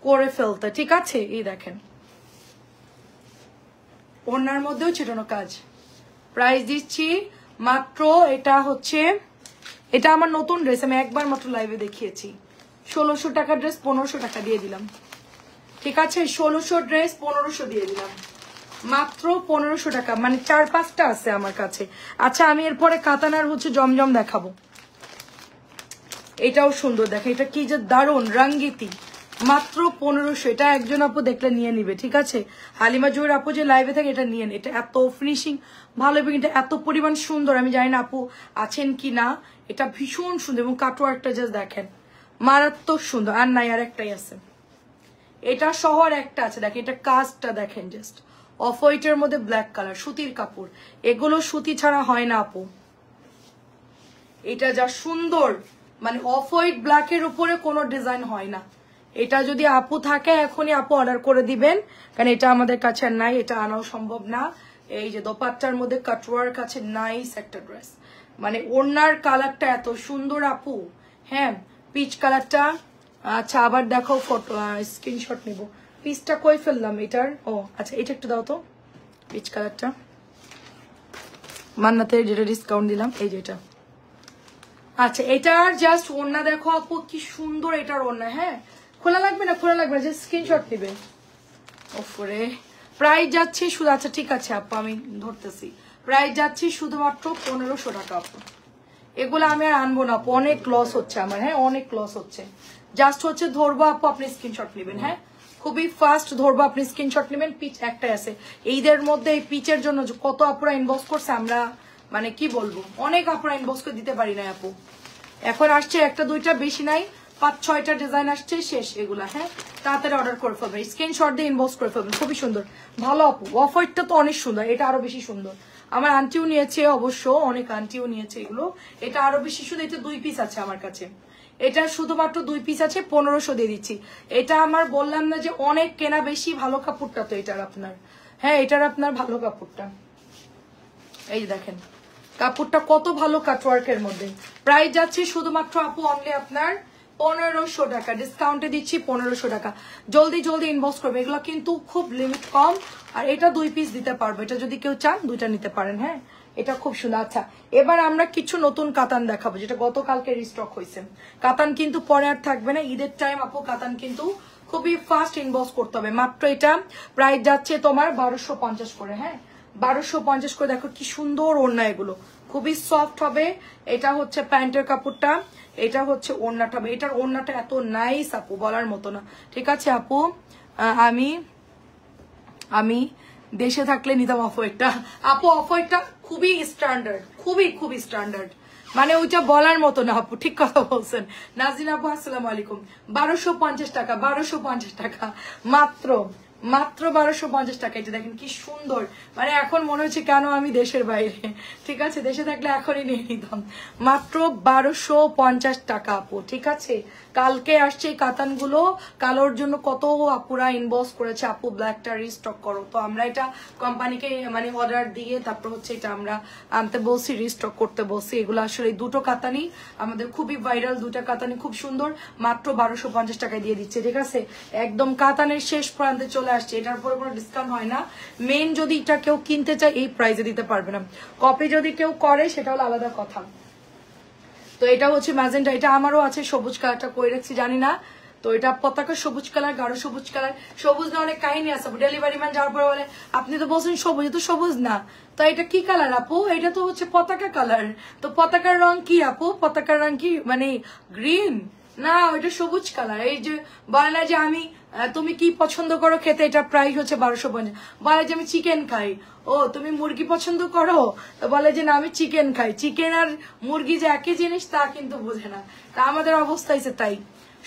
করে ফেলতে, ঠিক আছে? এই দেখেন ওনার মধ্যেও ছিটানো কাজ, প্রাইস দিচ্ছি মাত্র, এটা হচ্ছে, এটা আমার নতুন ড্রেস, আমি একবার মাত্র লাইভে দেখিয়েছি। 1600 টাকা ড্রেস 1500 টাকা দিয়ে দিলাম, ঠিক আছে? 1600 ড্রেস 1500 দিয়ে দিলাম, মাত্র 1500 টাকা, মানে 4-5টা আছে আমার কাছে। আচ্ছা আমি এরপরে কাতানার হচ্ছে জমজম দেখাবো, এটাও সুন্দর, দেখেন এটা কি যে দারুণ রঙ্গিতি, মাত্র 1500। এটা একজন আপু দেখলে নিয়ে নিবে, ঠিক আছে? হালিমা জুয়ের আপু যে লাইভে থাকে এটা নিয়ে, এটা এত ফিনিশিং ভালো এবং এটা এত পরিমাণ সুন্দর, আমি জানি না আপু আছেন কি না। এটা ভীষণ সুন্দর এবং কাটওয়ার্কটা জাস্ট দেখেন মারাত্মক সুন্দর। আর নাই, আর একটাই আছে, এটা সহ আর একটা আছে, দেখেন এটা কাজটা দেখেন, জাস্ট অফ হোয়াইটের মধ্যে ব্ল্যাক কালার, সুতির কাপড়, এগুলো সুতি ছাড়া হয় না আপু। এটা যা সুন্দর, মানে অফ হোয়াইট ব্ল্যাকের উপরে কোনো ডিজাইন হয় না। এটা যদি আপু থাকে এখনই আপু অর্ডার করে দিবেন, কারণ এটা আমাদের কাছে নাই, এটা আনাও সম্ভব না। এই যে দোপাট্টার মধ্যে কাটওয়ার্ক আছে, নাইস একটা ড্রেস, মানে ওড়নার কালারটা এত সুন্দর আপু। হ্যাঁ পিচ কালারটা, আচ্ছা আবার দেখো ফটো, স্ক্রিনশট নিব। পিচটা কই ফেললাম এটার, ও আচ্ছা এটা একটু দাও তো, পিচ কালারটা মান্নাতে যেটা ডিসকাউন্ট দিলাম, এই যেটা। আচ্ছা এটার জাস্ট ওড়না দেখো আপু কি সুন্দর, এটার ওড়না, হ্যাঁ খোলা লাগবে না, খোলা লাগবে না, জাস্ট স্ক্রিনশট দিবে। ওপরে প্রাইস যাচ্ছে শুধু, আচ্ছা ঠিক আছে আপু আমি ধরতেছি, প্রাইস যাচ্ছে শুধুমাত্র 1500 টাকা আপু। এগুলো আমি আর আনবো না আপু, অনেক লস হচ্ছে আমার, হ্যাঁ অনেক লস হচ্ছে। জাস্ট হচ্ছে ধরবো আপু, আপনি স্ক্রিনশট নেবেন, হ্যাঁ খুবই ফাস্ট ধরবো, আপনি স্ক্রিনশট নেবেন। পিচ একটাই আছে এইদের মধ্যে, এই পিচের জন্য কত আপুরা ইনবক্স করছে, আমরা মানে কি বলবো, অনেক আপুরা ইনবক্স করে দিতে পারি না আপু। এখন আসছে একটা দুইটা, বেশি নাই, 5-6টা ডিজাইন আসছে, শেষ এগুলা। হ্যাঁ তাড়াতাড়ি অর্ডার করে ফেলবেন, স্ক্রিনশট দিয়ে ইনবক্স করে ফেলবেন, খুবই সুন্দর ভালো আপু। অফ হোয়াইটটা তো অনেক সুন্দর, এটা আরো বেশি সুন্দর, আমার আন্টিও নিয়েছে অবশ্য, অনেক আন্টিও নিয়েছে এগুলো, এটা আরো বেশি সুন্দর। এটা 2 পিস আছে আমার কাছে, এটা শুধুমাত্র 2 পিস আছে, 1500 দিয়ে দিচ্ছি। এটা আমার বললাম না যে অনেক কেনা বেশি, ভালো কাপড়টা তো এটার আপনার, হ্যাঁ এটার আপনার ভালো কাপড়টা, এই দেখেন কাপড়টা কত ভালো কাটওয়ার্কের মধ্যে। প্রাইস যাচ্ছে শুধুমাত্র আপু অনলি আপনার 1500 টাকা, ডিসকাউন্টে দিচ্ছি 1500 টাকা। জলদি জলদি ইনবক্স করবে, এগুলো কিন্তু খুব লিমিট কম। আর এটা 2 পিস দিতে পারবো, এটা যদি কেউ চান 2টা নিতে পারেন। হ্যাঁ এটা খুব সুন্দর। আচ্ছা এবার আমরা কিছু নতুন কাতান দেখাবো, যেটা গতকালকে রিস্টক হয়েছে। কাতান কিন্তু পরে আর থাকবে না, ঈদের টাইম আপু কাতান কিন্তু খুবই ফাস্ট ইনবক্স করতে হবে। মাত্র এটা প্রাইস যাচ্ছে তোমার 1250 করে। হ্যাঁ 1250 করে। দেখো কি সুন্দর ওড়না, এগুলো খুবই সফট হবে। এটা হচ্ছে প্যান্টের কাপড়টা, এটা হচ্ছে ওড়নাটা হবে। এটার ওড়নাটা এত নাইস আপু বলার মতো না। ঠিক আছে আপু, আমি আমি দেশে থাকলে নিতাম অফ হোয়াইটটা। আপু অফ হোয়াইটটা খুবই স্ট্যান্ডার্ড, খুবই খুবই স্ট্যান্ডার্ড, মানে ওইটা বলার মতো না আপু, ঠিক কথা বলছেন। নাজিন আপু আসসালামু আলাইকুম। 1250 টাকা, 1250 টাকা মাত্র, মাত্র 1250 টাকা। এটা দেখেন কি সুন্দর, মানে এখন মনে হচ্ছে কেন আমি দেশের বাইরে। ঠিক আছে দেশে থাকলে এখনই নিয়ে নিতাম। মাত্র 1250 টাকা আপু। ঠিক আছে কালকে আসছে এই কাতানগুলো, কালোর জন্য কত আপুরা ইনবক্স করেছে আপু ব্ল্যাকটা রিস্টক করো। তো আমরা এটা কোম্পানিকে মানে অর্ডার দিয়ে তারপর হচ্ছে এটা আমরা আনতে বলছি, রিস্টক করতে বলছি। এগুলো আসলে দুটো কাতানি আমাদের খুবই ভাইরাল, দুটা কাতানি খুব সুন্দর, মাত্র 1250 টাকায় দিয়ে দিচ্ছে। ঠিক আছে একদম কাতানের শেষ প্রান্তে চলে আসছে, এটার উপরে কোনো ডিসকাউন্ট হয় না। মেন যদি এটা কেউ কিনতে চায় এই প্রাইসে দিতে পারবে না, কপি যদি কেউ করে সেটা হলো আলাদা কথা। তো এটা হচ্ছে ম্যাজেন্টা, এটা আমারও আছে, সবুজ কালারটা কই রাখছি জানি না। তো এটা পতাকা সবুজ কালার, গাঢ় সবুজ কালার। সবুজ না অনেক কাহিনী আছে, ডেলিভারি ম্যান যাওয়ার পরে বলে আপনি তো বলছেন সবুজ, তো সবুজ না। তো এটা কি কালার আপু? এটা তো হচ্ছে পতাকা কালার। তো পতাকার রং কি আপু? পতাকার রং কি মানে গ্রিন না, ওইটা সবুজ কালার। এই যে বলে না যে আমি তুমি কি পছন্দ করো খেতে, এটা প্রাইস হচ্ছে 1250। বলে যে আমি চিকেন খাই, ও তুমি মুরগি পছন্দ করো, বলে যে না আমি চিকেন খাই। চিকেন আর মুরগি যে একই জিনিস তা কিন্তু বোঝে না। তা আমাদের অবস্থা হয়েছে তাই।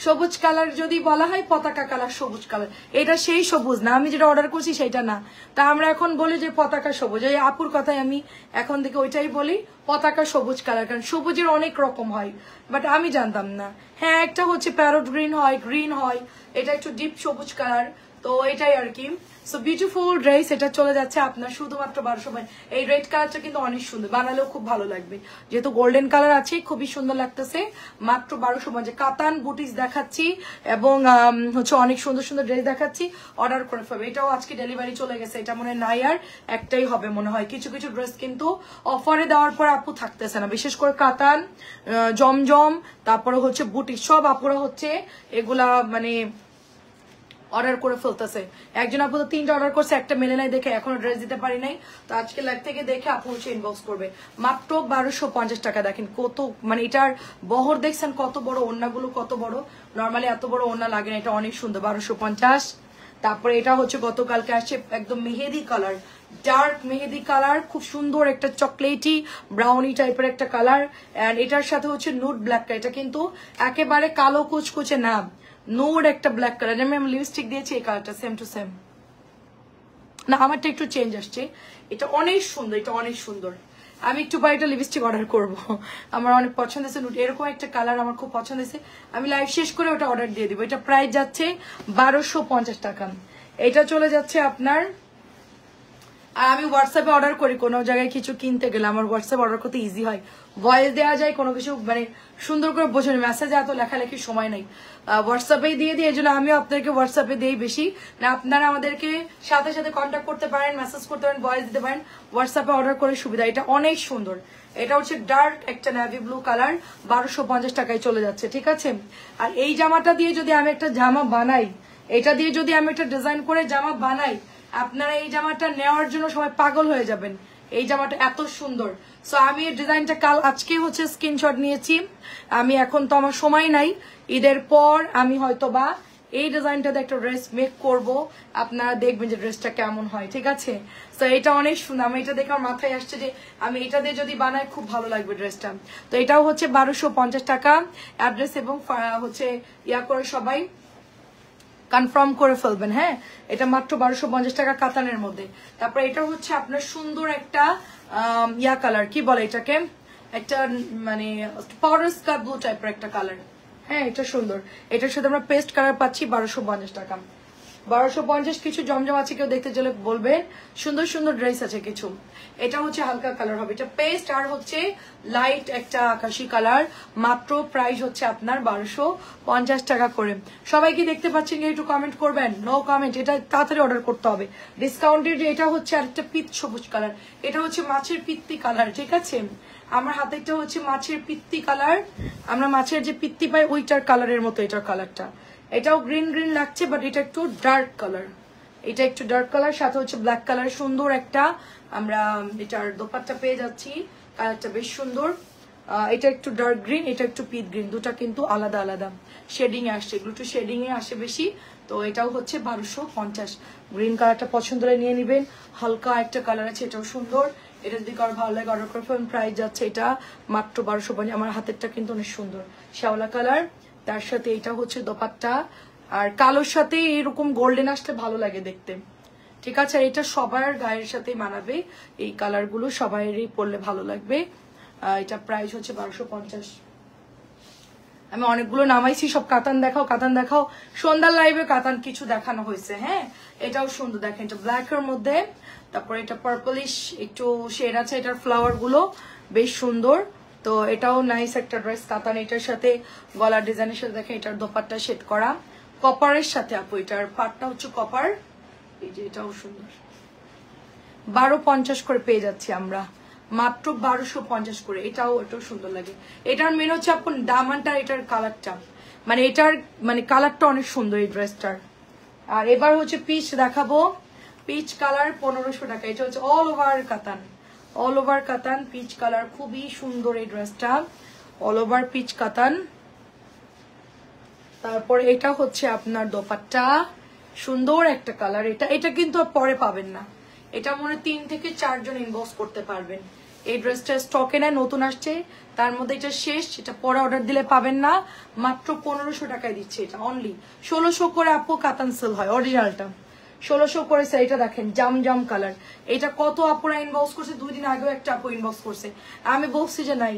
সবুজ কালার যদি বলা হয় পতাকা কালার সবুজ কালার, এটা সেই সবুজ না, আমি যেটা অর্ডার করছি সেটা না। তা আমরা এখন বলি যে পতাকা সবুজ, এই আপুর কথায় আমি এখন থেকে ওইটাই বলি পতাকা সবুজ কালার, কারণ সবুজের অনেক রকম হয়, বাট আমি জানতাম না। হ্যাঁ একটা হচ্ছে প্যারট গ্রিন হয়, এটা একটু ডিপ সবুজ কালার। তো এটাই আর কি। সো বিউটিফুল ড্রেস, এটা চলে যাচ্ছে আপনার শুধুমাত্র 1250। এই রেড কালারটা কিন্তু অনেক সুন্দর, বানালেও খুব ভালো লাগবে, যেহেতু গোল্ডেন কালার আছে খুবই সুন্দর লাগতেছে। মাত্র 1250। কাতান বুটিক্স দেখাচ্ছি এবং হচ্ছে অনেক সুন্দর সুন্দর ড্রেস দেখাচ্ছি, অর্ডার করে ফেলবে। এটাও আজকে ডেলিভারি চলে গেছে, এটা মনে হয় নাই আর একটাই হবে মনে হয়। কিছু কিছু ড্রেস কিন্তু অফারে দেওয়ার পর আপু থাকতেছে না, বিশেষ করে কাতান, জমজম, তারপরে হচ্ছে বুটিক্স, সব আপুরা হচ্ছে এগুলা মানে অর্ডার করে ফেলতেছে। একজন আপু তো 3টা অর্ডার করছে, একটা মেলে নাই দেখে এখনো ড্রেস দিতে পারি নাই। তো আজকে লাইভ থেকে দেখে আপু হচ্ছে ইনবক্স করবে। মাত্র 1250 টাকা। দেখেন কত মানে এটার বহর দেখছেন কত বড়, ওড়নাগুলো কত বড়, নর্মালি এত বড় ওড়না লাগে না, এটা অনেক সুন্দর। 1250। তারপরে এটা হচ্ছে গতকালকে আসছে একদম মেহেদি কালার, ডার্ক মেহেদি কালার, খুব সুন্দর একটা চকলেটি ব্রাউনি টাইপের একটা কালার। এন্ড এটার সাথে হচ্ছে নুড ব্ল্যাক, এটা কিন্তু একেবারে কালো কুচকুচে না, নোড একটা ব্ল্যাক কালার। আমি লিপস্টিক দিয়েছি এই কালারটা সেম টু সেম না, আমারটা একটু চেঞ্জ আসছে। এটা অনেক সুন্দর, এটা অনেক সুন্দর। আমি একটু পরে একটা লিপস্টিক অর্ডার করব, আমার অনেক পছন্দ হয়েছে নুড, এরকম একটা কালার আমার খুব পছন্দ হয়েছে। আমি লাইভ শেষ করে ওটা অর্ডার দিয়ে দিব। এটা প্রাইস যাচ্ছে 1250 টাকা। এটা চলে যাচ্ছে আপনার, আর আমি হোয়াটসঅ্যাপে অর্ডার করি, কোনো জায়গায় কিছু কিনতে গেলে আমার হোয়াটসঅ্যাপ অর্ডার করতে ইজি হয়, ভয়েস দেওয়া যায়, কোনো কিছু মানে সুন্দর করে বোঝানো, মেসেজে এত লেখালেখির সময় নেই, হোয়াটসঅ্যাপেই দিয়ে দিই। এই জন্য আমিও আপনাদেরকে হোয়াটসঅ্যাপে দিই বেশি না, আপনারা আমাদেরকে সাথে সাথে কন্ট্যাক্ট করতে পারেন, মেসেজ করতে পারেন, ভয়েস দিতে পারেন, হোয়াটসঅ্যাপে অর্ডার করে সুবিধা। এটা অনেক সুন্দর, এটা হচ্ছে ডার্ক একটা নেভি ব্লু কালার, 1250 টাকায় চলে যাচ্ছে। ঠিক আছে, আর এই জামাটা দিয়ে যদি আমি একটা জামা বানাই, এটা দিয়ে যদি আমি একটা ডিজাইন করে জামা বানাই, আপনারা এই জামাটা নেওয়ার জন্য সবাই পাগল হয়ে যাবেন। এই জামাটা এত সুন্দর। সো আমি এই ডিজাইনটা আজকে হচ্ছে স্ক্রিনশট নিয়েছি। আমি এখন তো আমার সময় নাই, ঈদের পর আমি হয়তো বা এই ডিজাইনটাতে একটা ড্রেস মেক করব, আপনারা দেখবেন যে ড্রেসটা কেমন হয়। ঠিক আছে, তো এটা অনেক সুন্দর, আমি এটা দেখে আমার মাথায় আসছে যে আমি এটা দিয়ে যদি বানাই খুব ভালো লাগবে ড্রেসটা। তো এটাও হচ্ছে 1250 টাকা। অ্যাড্রেস এবং হচ্ছে ইয়া করে সবাই কনফার্ম করে ফেলবেন। হ্যাঁ এটা মাত্র 1250 টাকা কাতানের মধ্যে। তারপর এটা হচ্ছে আপনার সুন্দর একটা ইয়া কালার, কি বলে এটাকে, একটা মানে পাউডার স্কাই ব্লু টাইপের একটা কালার। হ্যাঁ এটা সুন্দর, এটার সাথে আমরা পেস্ট কালার পাচ্ছি 1250 টাকা। 1250 কিছু জমজম আছে, কেউ দেখতে চলে বলবেন। সুন্দর সুন্দর ড্রেস আছে কিছু। এটা হচ্ছে হালকা কালার হবে, এটা পেস্ট আর হচ্ছে লাইট একটা আকাশি কালার। মাত্র প্রাইস হচ্ছে আপনার 1250 টাকা করে। সবাই কি দেখতে পাচ্ছেন? একটু কমেন্ট করবেন। নো কমেন্ট, এটা তাড়াতাড়ি অর্ডার করতে হবে ডিসকাউন্টেড। এটা হচ্ছে আরেকটা পিত সবুজ কালার, এটা হচ্ছে মাছের পিত্তি কালার, ঠিক আছে? আমার হাতেরটা হচ্ছে মাছের পিত্তি কালার, আমরা মাছের যে পিত্তি পাই ওইটার কালারের মতো এটার কালারটা। এটাও গ্রিন গ্রিন লাগছে, বাট এটা একটু ডার্ক কালার, এটা একটু ডার্ক কালার, সাথে হচ্ছে ব্ল্যাক কালার। সুন্দর একটা আমরা এটার দোপাট্টা পেয়ে যাচ্ছি, কালারটা বেশ সুন্দর। এটা একটু ডার্ক গ্রিন, এটা একটু পিট গ্রিন, দুটা কিন্তু আলাদা আলাদা শেডিং এ আসছে, এগুলো একটু শেডিং এ আসে বেশি। তো এটাও হচ্ছে 1250। গ্রিন কালারটা পছন্দ হলে নিয়ে নিবেন। হালকা একটা কালার আছে, এটাও সুন্দর। এটা যদি কারো ভালো লাগে অর্ডার করে ফেলুন। প্রাইস যাচ্ছে এটা মাত্র 1250। আমার হাতেরটা কিন্তু অনেক সুন্দর শ্যাওলা কালার, তার সাথে এটা হচ্ছে দোপাট্টা। আর কালোর সাথে এরকম গোল্ডেন আসলে ভালো লাগে দেখতে, ঠিক আছে? আর এটা সবার গায়ের সাথে মানাবে, এই কালার গুলো সবাইরই পরলে ভালো লাগবে। এটা প্রাইস হচ্ছে 1250। আমি অনেকগুলো নামাইছি, সব কাতান দেখাও কাতান দেখাও। সন্ধ্যার লাইভে কাতান কিছু দেখানো হয়েছে। হ্যাঁ এটাও সুন্দর, দেখেন এটা ব্ল্যাক এর মধ্যে, তারপরে এটা পার্পলিশ একটু শেড আছে, এটার ফ্লাওয়ার গুলো বেশ সুন্দর। তো এটাও নাইস একটা ড্রেস কাতান। এটার সাথে গলার ডিজাইনের সাথে দেখেন এটার দোপাট্টা শেড করা কপারের সাথে। আপু এটার পাটটা হচ্ছে কপার, এই যে এটাও সুন্দর। 1250 করে পেয়ে যাচ্ছি আমরা, মাত্র 1250 করে। এটাও সুন্দর লাগে। এটার মেন হচ্ছে আপন দামানটা, এটার কালারটা মানে এটার মানে কালারটা অনেক সুন্দর এই ড্রেসটার। আর এবার হচ্ছে পিচ দেখাবো, পিচ কালার 1500 টাকা। এটা হচ্ছে অল ওভার কাতান, অল ওভার কাতান পিচ কালার, খুবই সুন্দর এই ড্রেসটা, অল ওভার পিচ কাতান। তারপরে এটা হচ্ছে আপনার দোপাট্টা, সুন্দর একটা কালার। এটা কিন্তু পরে পাবেন না, এটা মনে 3 থেকে 4 জন ইনবক্স করতে পারবেন। এই ড্রেসটা স্টকে নেয়, নতুন আসছে, তার মধ্যে এটা শেষ, এটা পরে অর্ডার দিলে পাবেন না। মাত্র 1500 টাকায় দিচ্ছে এটা, অনলি 1600 করে আপু কাতান সেল হয় অরিজিনালটা, 1600 করে। এটা দেখেন জাম জাম কালার, এটা কত আপুরা ইনবক্স করছে, 2 দিন আগেও একটা আপু ইনবক্স করছে, আমি বলছি যে নাই,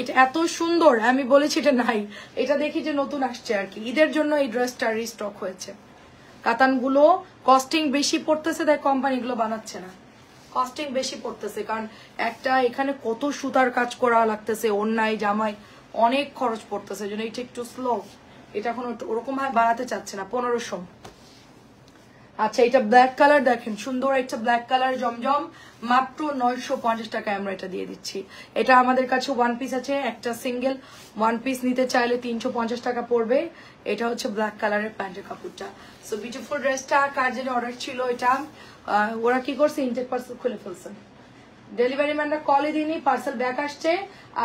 এটা এত সুন্দর, আমি বলেছি এটা নাই, এটা দেখি যে নতুন আসছে আর কি, ঈদের জন্য এই ড্রেসটা রিস্টক হয়েছে। কাতানগুলো কস্টিং বেশি পড়তেছে, তাই কোম্পানিগুলো বানাচ্ছে না, কস্টিং বেশি পড়তেছে, কারণ একটা এখানে কত সুতার কাজ করা লাগতেছে, অন্যায় জামাই অনেক খরচ পড়তেছে, জন্য এটা একটু স্লো, এটা এখন ওরকম ভাবে বানাতে চাচ্ছে না। 1500। আচ্ছা এটা ব্ল্যাক কালার, দেখেন সুন্দর একটা ব্ল্যাক কালার জমজম, মাত্র 950 টাকায় আমরা এটা দিয়ে দিচ্ছি। এটা আমাদের কাছে ওয়ান পিস আছে, একটা সিঙ্গেল ওয়ান পিস নিতে চাইলে 350 টাকা পড়বে। এটা হচ্ছে ব্ল্যাক কালারের প্যান্টের কাপড়টা। সো বিউটিফুল ড্রেসটা কার জন্য অর্ডার ছিল, এটা ওরা কি করছে, ইনটেক পার্সেল খুলে ফেলছে, ডেলিভারি ম্যানরা কলই দিইনি, পার্সেল ব্যাক আসছে,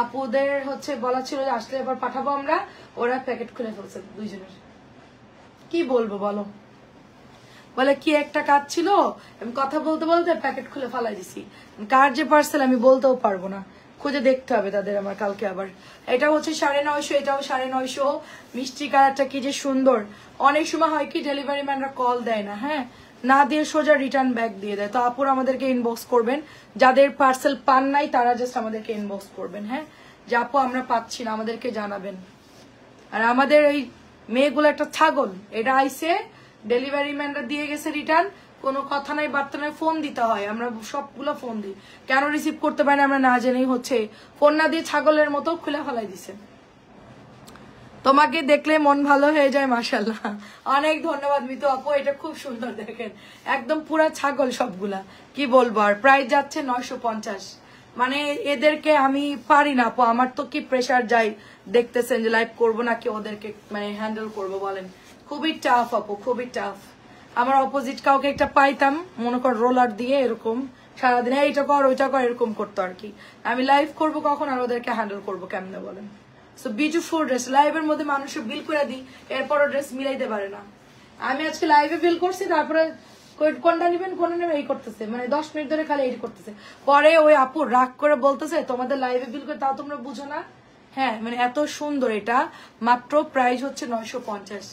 আপুদের হচ্ছে বলা ছিল যে আসলে এবার পাঠাবো আমরা, ওরা প্যাকেট খুলে ফেলছে দুইজনের। কি বলবো বলো, বলে কি একটা কাজ ছিল, আমি কথা বলতে বলতে প্যাকেট খুলে ফালাই দিছি, কার যে পার্সেল আমি বলতেও পারবো না, খুঁজে দেখতে হবে তাদের আমার কালকে আবার। এটা হচ্ছে 950, এটাও 950। মিষ্টি কালারটা কি যে সুন্দর। অনেক সময় হয় কি ডেলিভারি ম্যানরা কল দেয় না, হ্যাঁ না দিয়ে সোজা রিটার্ন ব্যাক দিয়ে দেয়। তো আপুর আমাদেরকে ইনবক্স করবেন, যাদের পার্সেল পান নাই তারা জাস্ট আমাদেরকে ইনবক্স করবেন, হ্যাঁ যে আপু আমরা পাচ্ছি না, আমাদেরকে জানাবেন। আর আমাদের এই মেয়েগুলো একটা ছাগল, এটা আইসে ডেলিভারি ম্যানরা দিয়ে গেছে রিটার্ন, কোনো কথা নাই বার্তা নাই, ফোন দিতে হয়, আমরা সবগুলো ফোন দিই, কেন রিসিভ করতে পারি না আমরা না জেনেই হচ্ছে ফোন না দিয়ে ছাগলের মতো খুলে ফেলাই দিছে। তোমাকে দেখলে মন ভালো হয়ে যায়, মাশাআল্লাহ, অনেক ধন্যবাদ মিতু আপু, এটা খুব সুন্দর, দেখেন একদম পুরা ছাগল সবগুলা, কি বলবো। আর প্রাইস যাচ্ছে 950, মানে এদেরকে আমি পারি না আপু, আমার তো কি প্রেসার যাই, দেখতেছেন যে লাইভ করবো নাকি ওদেরকে মানে হ্যান্ডেল করবো বলেন, খুবই টাফ আপু, খুবই টাফ। আমার অপোজিট কাউকে একটা পাইতাম মনে কর রোলার দিয়ে এরকম সারাদিন এইটা কর ওইটা কর এরকম করতো আর কি, আমি লাইভ করবো কখন আর ওদেরকে হ্যান্ডেল করবো কেমনে বলেন। সো বিউটিফুল ড্রেস, লাইভের মধ্যে মানুষের বিল করে দিই, এরপরও ড্রেস মিলাইতে পারে না। আমি আজকে লাইভে বিল করছি, তারপরে কোনটা নিবেন কোনটা নেবেন এই করতেছে, মানে 10 মিনিট ধরে খালি এই করতেছে। পরে ওই আপু রাগ করে বলতেছে তোমাদের লাইভে বিল করে তাও তোমরা বুঝো না। হ্যাঁ মানে এত সুন্দর, এটা মাত্র প্রাইস হচ্ছে 950,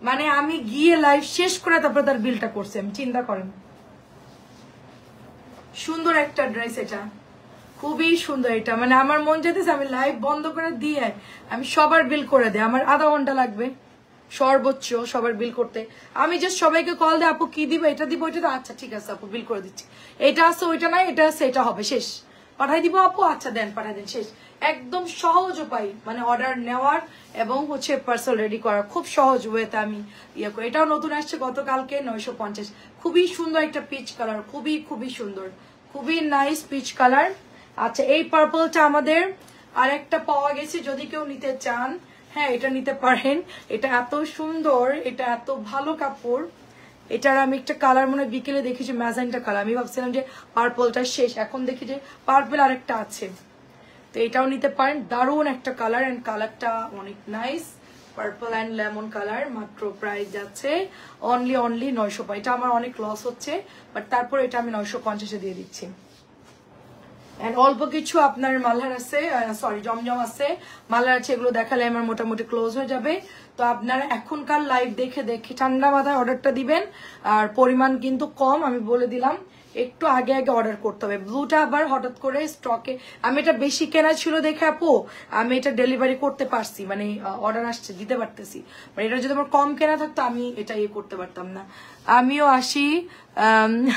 মানে আমি গিয়ে লাইভ শেষ করে তারপরে তার বিলটা করছি, আমি চিন্তা করেন। সুন্দর একটা ড্রেস, এটা খুবই সুন্দর এটা, মানে আমার মন যেতেছে আমি লাইভ বন্ধ করে দিয়ে আমি সবার বিল করে দেয়, আমার আধা ঘন্টা লাগবে সর্বোচ্চ সবার বিল করতে। আমি জাস্ট সবাইকে কল দেয়, আপু কি দিবে, এটা দিব ওইটা, আচ্ছা ঠিক আছে আপু বিল করে দিচ্ছি, এটা আছে ওইটা নাই, এটা আছে এটা হবে, শেষ পাঠাই দিব আপু, আচ্ছা দেন পাঠাই দেন, শেষ। একদম সহজ উপায়, মানে অর্ডার নেওয়ার এবং হচ্ছে পার্সেল রেডি করার খুব সহজ ওয়েতে আমি ইয়ে করি। এটাও নতুন আসছে গতকালকে 950, খুবই সুন্দর একটা পিচ কালার, খুবই খুবই সুন্দর, খুবই নাইস পিচ কালার। আচ্ছা এই পার্পলটা আমাদের আরেকটা পাওয়া গেছে, যদি কেউ নিতে চান হ্যাঁ এটা নিতে পারেন, এটা এত সুন্দর, এটা এত ভালো কাপড়। এটার আমি একটা কালার মনে বিকেলে দেখেছি ম্যাজেন্টা কালার, আমি ভাবছিলাম যে পার্পলটা শেষ, এখন দেখি যে পার্পল আরেকটা আছে, তো এটাও নিতে পারেন, দারুণ একটা কালার, এন্ড কালারটা অনেক nice, purple and lemon colour. মাত্র প্রাইস যাচ্ছে অনলি 950, এটা আমার অনেক লস হচ্ছে, বাট তারপর এটা আমি 950-এ দিয়ে দিচ্ছি। এন্ড অল্প কিছু আপনার মালহার আছে, সরি জমজম আছে, মালহার আছে, এগুলো দেখালে আমার মোটামুটি ক্লোজ হয়ে যাবে। তো আপনারা এখনকার লাইভ দেখে দেখে ঠান্ডা মাথায় অর্ডারটা দিবেন, আর পরিমাণ কিন্তু কম, আমি বলে দিলাম একটু আগে আগে অর্ডার করতে হবে। ব্লুটা আবার হঠাৎ করে স্টকে, আমি এটা বেশি কেনা ছিল দেখে আপু আমি এটা ডেলিভারি করতে পারছি, মানে অর্ডার আসছে দিতে পারতেছি, মানে এটা যদি আমার কম কেনা থাকতো আমি এটা ইয়ে করতে পারতাম না। আমিও আসি,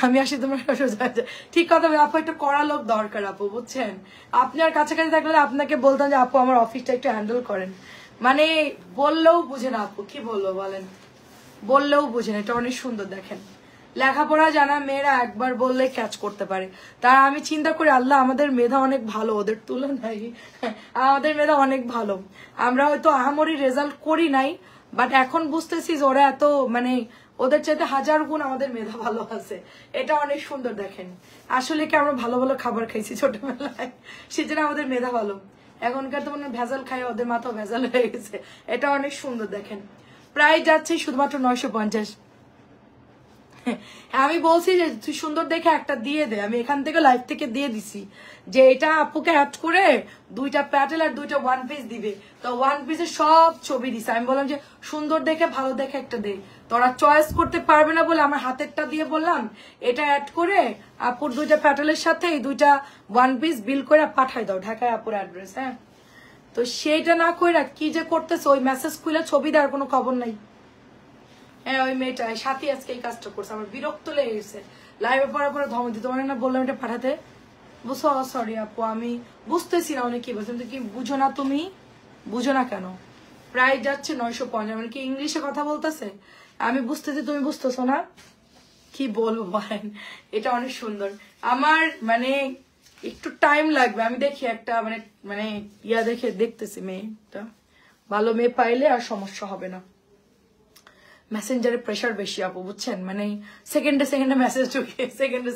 আমি আসি তোমার ঠিক কথা, আপু একটা কড়া লোক দরকার আপু, বুঝছেন, আপনার কাছাকাছি থাকলে আপনাকে বলতাম যে আপু আমার অফিসটা একটু হ্যান্ডেল করেন, মানে বললেও বুঝেন আপু, কি বলবো বলেন, বললেও বুঝেন। এটা অনেক সুন্দর দেখেন, লেখাপড়া জানা মেয়েরা একবার বললে ক্যাচ করতে পারে, তার আমি চিন্তা করি আল্লাহ আমাদের মেধা অনেক ভালো ওদের তুলনায়, আমাদের মেধা অনেক ভালো, আমরা হয়তো আহামরি রেজাল্ট করি নাই, বাট এখন বুঝতেছি ওরা এত মানে ওদের চাইতে 1000 গুণ আমাদের মেধা ভালো আছে। এটা অনেক সুন্দর দেখেন, আসলে কি আমরা ভালো ভালো খাবার খাইছি ছোটবেলায়, সেজন্য আমাদের মেধা ভালো, এখনকার তো মনে ভেজাল খাই, ওদের মাথাও ভেজাল হয়ে গেছে। এটা অনেক সুন্দর দেখেন, প্রাইস যাচ্ছে শুধুমাত্র 950। আমি বলছি যে তুই সুন্দর দেখে একটা দিয়ে দে, আমি এখান থেকে লাইভ থেকে দিয়ে দিছি যে এটা আপুকে অ্যাড করে 2টা প্যাটেল আর 2টা ওয়ান পিস দিবে, তো ওয়ান পিসের সব ছবি দিছে, আমি বললাম যে সুন্দর দেখে ভালো দেখে একটা দে, তোরা চয়েস করতে পারবে না বলে আমার হাতেরটা দিয়ে বললাম এটা অ্যাড করে আপুর 2টা প্যাটেলের সাথে এই 2টা ওয়ান পিস বিল করে পাঠাই দাও ঢাকায় আপুর অ্যাড্রেস। হ্যাঁ তো সেইটা না কইরা কি যে করতেছে, ওই মেসেজ খুলে ছবি দেওয়ার কোনো খবর নাই। হ্যাঁ ওই মেয়েটা সাথী আজকে এই কাজটা করছে, আমার বিরক্ত লেগে গেছে, লাইভে পড়ার পরে ধমক দিতে পারে না, বললাম এটা পাঠাতে, বুঝছো সরি আপু আমি বুঝতেছি না অনেক কি বলছেন, কি বুঝো না, তুমি বুঝো না কেন, প্রাইস যাচ্ছে 950, মানে কি ইংলিশে কথা বলতেছে, আমি বুঝতেছি তুমি বুঝতেছো না, কি বলবো বলেন। এটা অনেক সুন্দর, আমার মানে একটু টাইম লাগবে, আমি দেখি একটা মানে মানে ইয়া দেখে দেখতেছি, মেয়েটা ভালো মেয়ে পাইলে আর সমস্যা হবে না। মেসেঞ্জারে প্রেশার বেশি আপু, বুঝছেন, মানে সেকেন্ডে মেসেজ ঢুকে সেকেন্ডে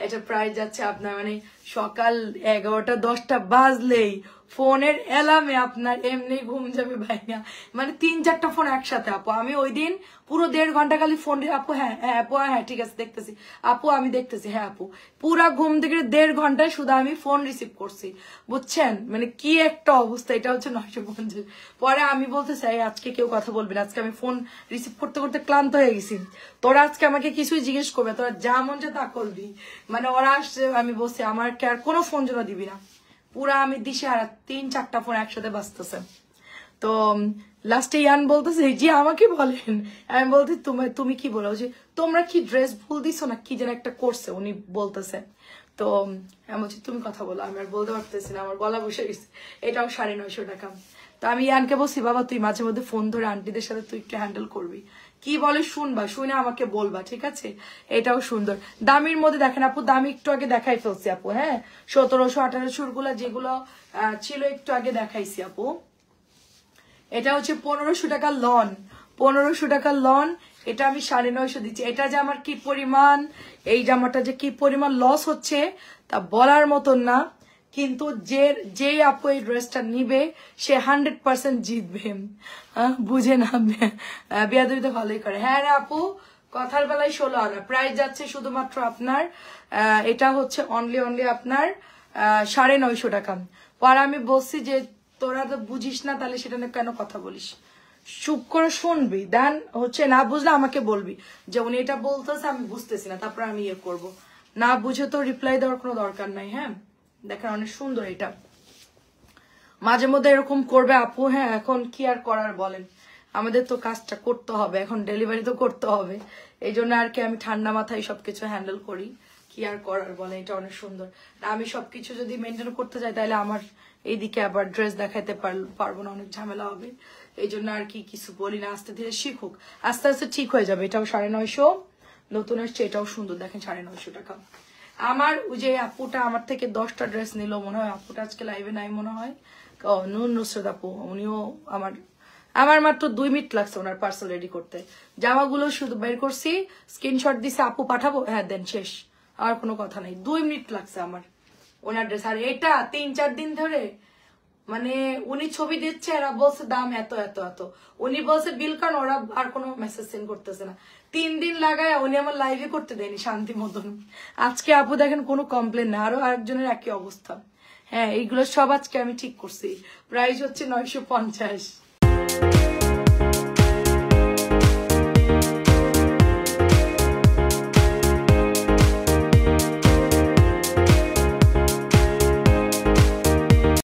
এটা প্রাইস যাচ্ছে আপনার মানে সকাল 11টা 10টা বাজলেই ফোনের অ্যালার্মে আপনার এমনি ঘুম যাবে ভাইয়া, মানে 3-4টা ফোন একসাথে আপু। আমি ওই দিন পুরো 1.5 ঘন্টা খালি ফোন, আপু হ্যাঁ হ্যাঁ আপু হ্যাঁ ঠিক আছে দেখতেছি আপু আমি দেখতেছি, হ্যাঁ আপু, পুরা ঘুম থেকে 1.5 ঘন্টায় শুধু আমি ফোন রিসিভ করছি, বুঝছেন, মানে কি একটা অবস্থা। এটা হচ্ছে 950। পরে আমি বলতে চাই আজকে কেউ কথা বলবে না, আজকে আমি ফোন রিসিভ করতে করতে ক্লান্ত হয়ে গেছি, তোরা আজকে আমাকে কিছুই জিজ্ঞেস করবে, তোরা যা মন চায় তা করবি, মানে ওরা আসছে আমি বলছি আমার আর কোনো ফোন জোড়া দিবি না, পুরা আমি দিশে আর 3-4টা ফোন একসাথে বাজতেছে। তো লাস্টে ইয়ান বলতেছে জি আমাকে বলেন, আমি বলতে তুমি কি বলো যে তোমরা কি ড্রেস ভুল দিছো না কি যেন একটা করছে, উনি বলতেছে, তো আমি বলছি তুমি কথা বলো, আমি আর বলতে পারতেছি না, আমার গলা বসে গেছে। এটাও 950 টাকা। তো আমি ইয়ানকে বলছি বাবা তুই মাঝে মধ্যে ফোন ধরে আন্টিদের সাথে তুই একটু হ্যান্ডেল করবি, কি বলে শুনবা, শুনে আমাকে বলবা, ঠিক আছে। এটাও সুন্দর দামির মধ্যে দেখেন আপু, দামি একটু আগে দেখাই ফেলছি আপু, হ্যাঁ 1700-1800 গুলা যেগুলো ছিল একটু আগে দেখাইছি আপু। এটা হচ্ছে 1500 টাকা লন, 1500 টাকা লন, এটা আমি 950 দিচ্ছি। এটা যে আমার কি পরিমাণ, এই জামাটা যে কি পরিমাণ লস হচ্ছে তা বলার মতন না, কিন্তু যেই আপু এই ড্রেসটা নিবে সে 100% জিতবে, বুঝে না, বিয়াদবিতে ভালোই করে। হ্যাঁ রে আপু কথার বেলায় 16 আনা, প্রাইস যাচ্ছে শুধুমাত্র আপনার এটা হচ্ছে অনলি আপনার 950 টাকা। পর আমি বলছি যে তোরা তো বুঝিস না তাহলে সেটা নিয়ে কেন কথা বলিস, চুপ করে শুনবি, দেন হচ্ছে না বুঝলে আমাকে বলবি যে উনি এটা বলতেছে আমি বুঝতেছি না, তারপর আমি ইয়ে করবো, না বুঝে তো রিপ্লাই দেওয়ার কোনো দরকার নাই। হ্যাঁ দেখেন অনেক সুন্দর এটা। মাঝে মধ্যে এরকম করবে আপু, হ্যাঁ এখন কি আর করার বলেন, আমাদের তো কাজটা করতে হবে, এখন ডেলিভারি তো করতে হবে, এই জন্য আর কি আমি ঠান্ডা মাথায় সবকিছু হ্যান্ডেল করি, কি আর করার বলেন। এটা অনেক সুন্দর, আমি সবকিছু যদি মেনটেন করতে যাই তাহলে আমার এইদিকে আবার ড্রেস দেখাইতে পারবো না, অনেক ঝামেলা হবে, এই জন্য আর কি কিছু বলি না, আস্তে ধীরে শিখুক, আস্তে আস্তে ঠিক হয়ে যাবে। এটাও 950, নতুন আসছে, এটাও সুন্দর, দেখেন 950 টাকা। আমার ওই যে আপুটা আমার থেকে 10টা ড্রেস নিল মনে হয়, আপুটা আজকে লাইভে নাই মনে হয়, নূর নুসরত আপু, উনিও আমার মাত্র 2 মিনিট লাগছে ওনার পার্সেল রেডি করতে। জামাগুলো শুধু বের করছি, স্ক্রিনশট দিছে আপু পাঠাবো, হ্যাঁ দেন, শেষ, আর কোনো কথা নাই, 2 মিনিট লাগছে আমার ওনার ড্রেস। আর এটা 3-4 দিন ধরে মানে উনি ছবি দিচ্ছে, এরা বলছে দাম এত এত এত, উনি বলছে বিল কারণ, ওরা আর কোনো মেসেজ সেন্ড করতেছে না, 3 দিন লাগায় উনি আমার লাইভে করতে দেয়নি শান্তি মতন। আজকে আপু দেখেন কোনো কমপ্লেন না, আরো আরেকজনের একই অবস্থা। হ্যাঁ এইগুলো সব আজকে আমি ঠিক করছি, প্রাইস হচ্ছে 950।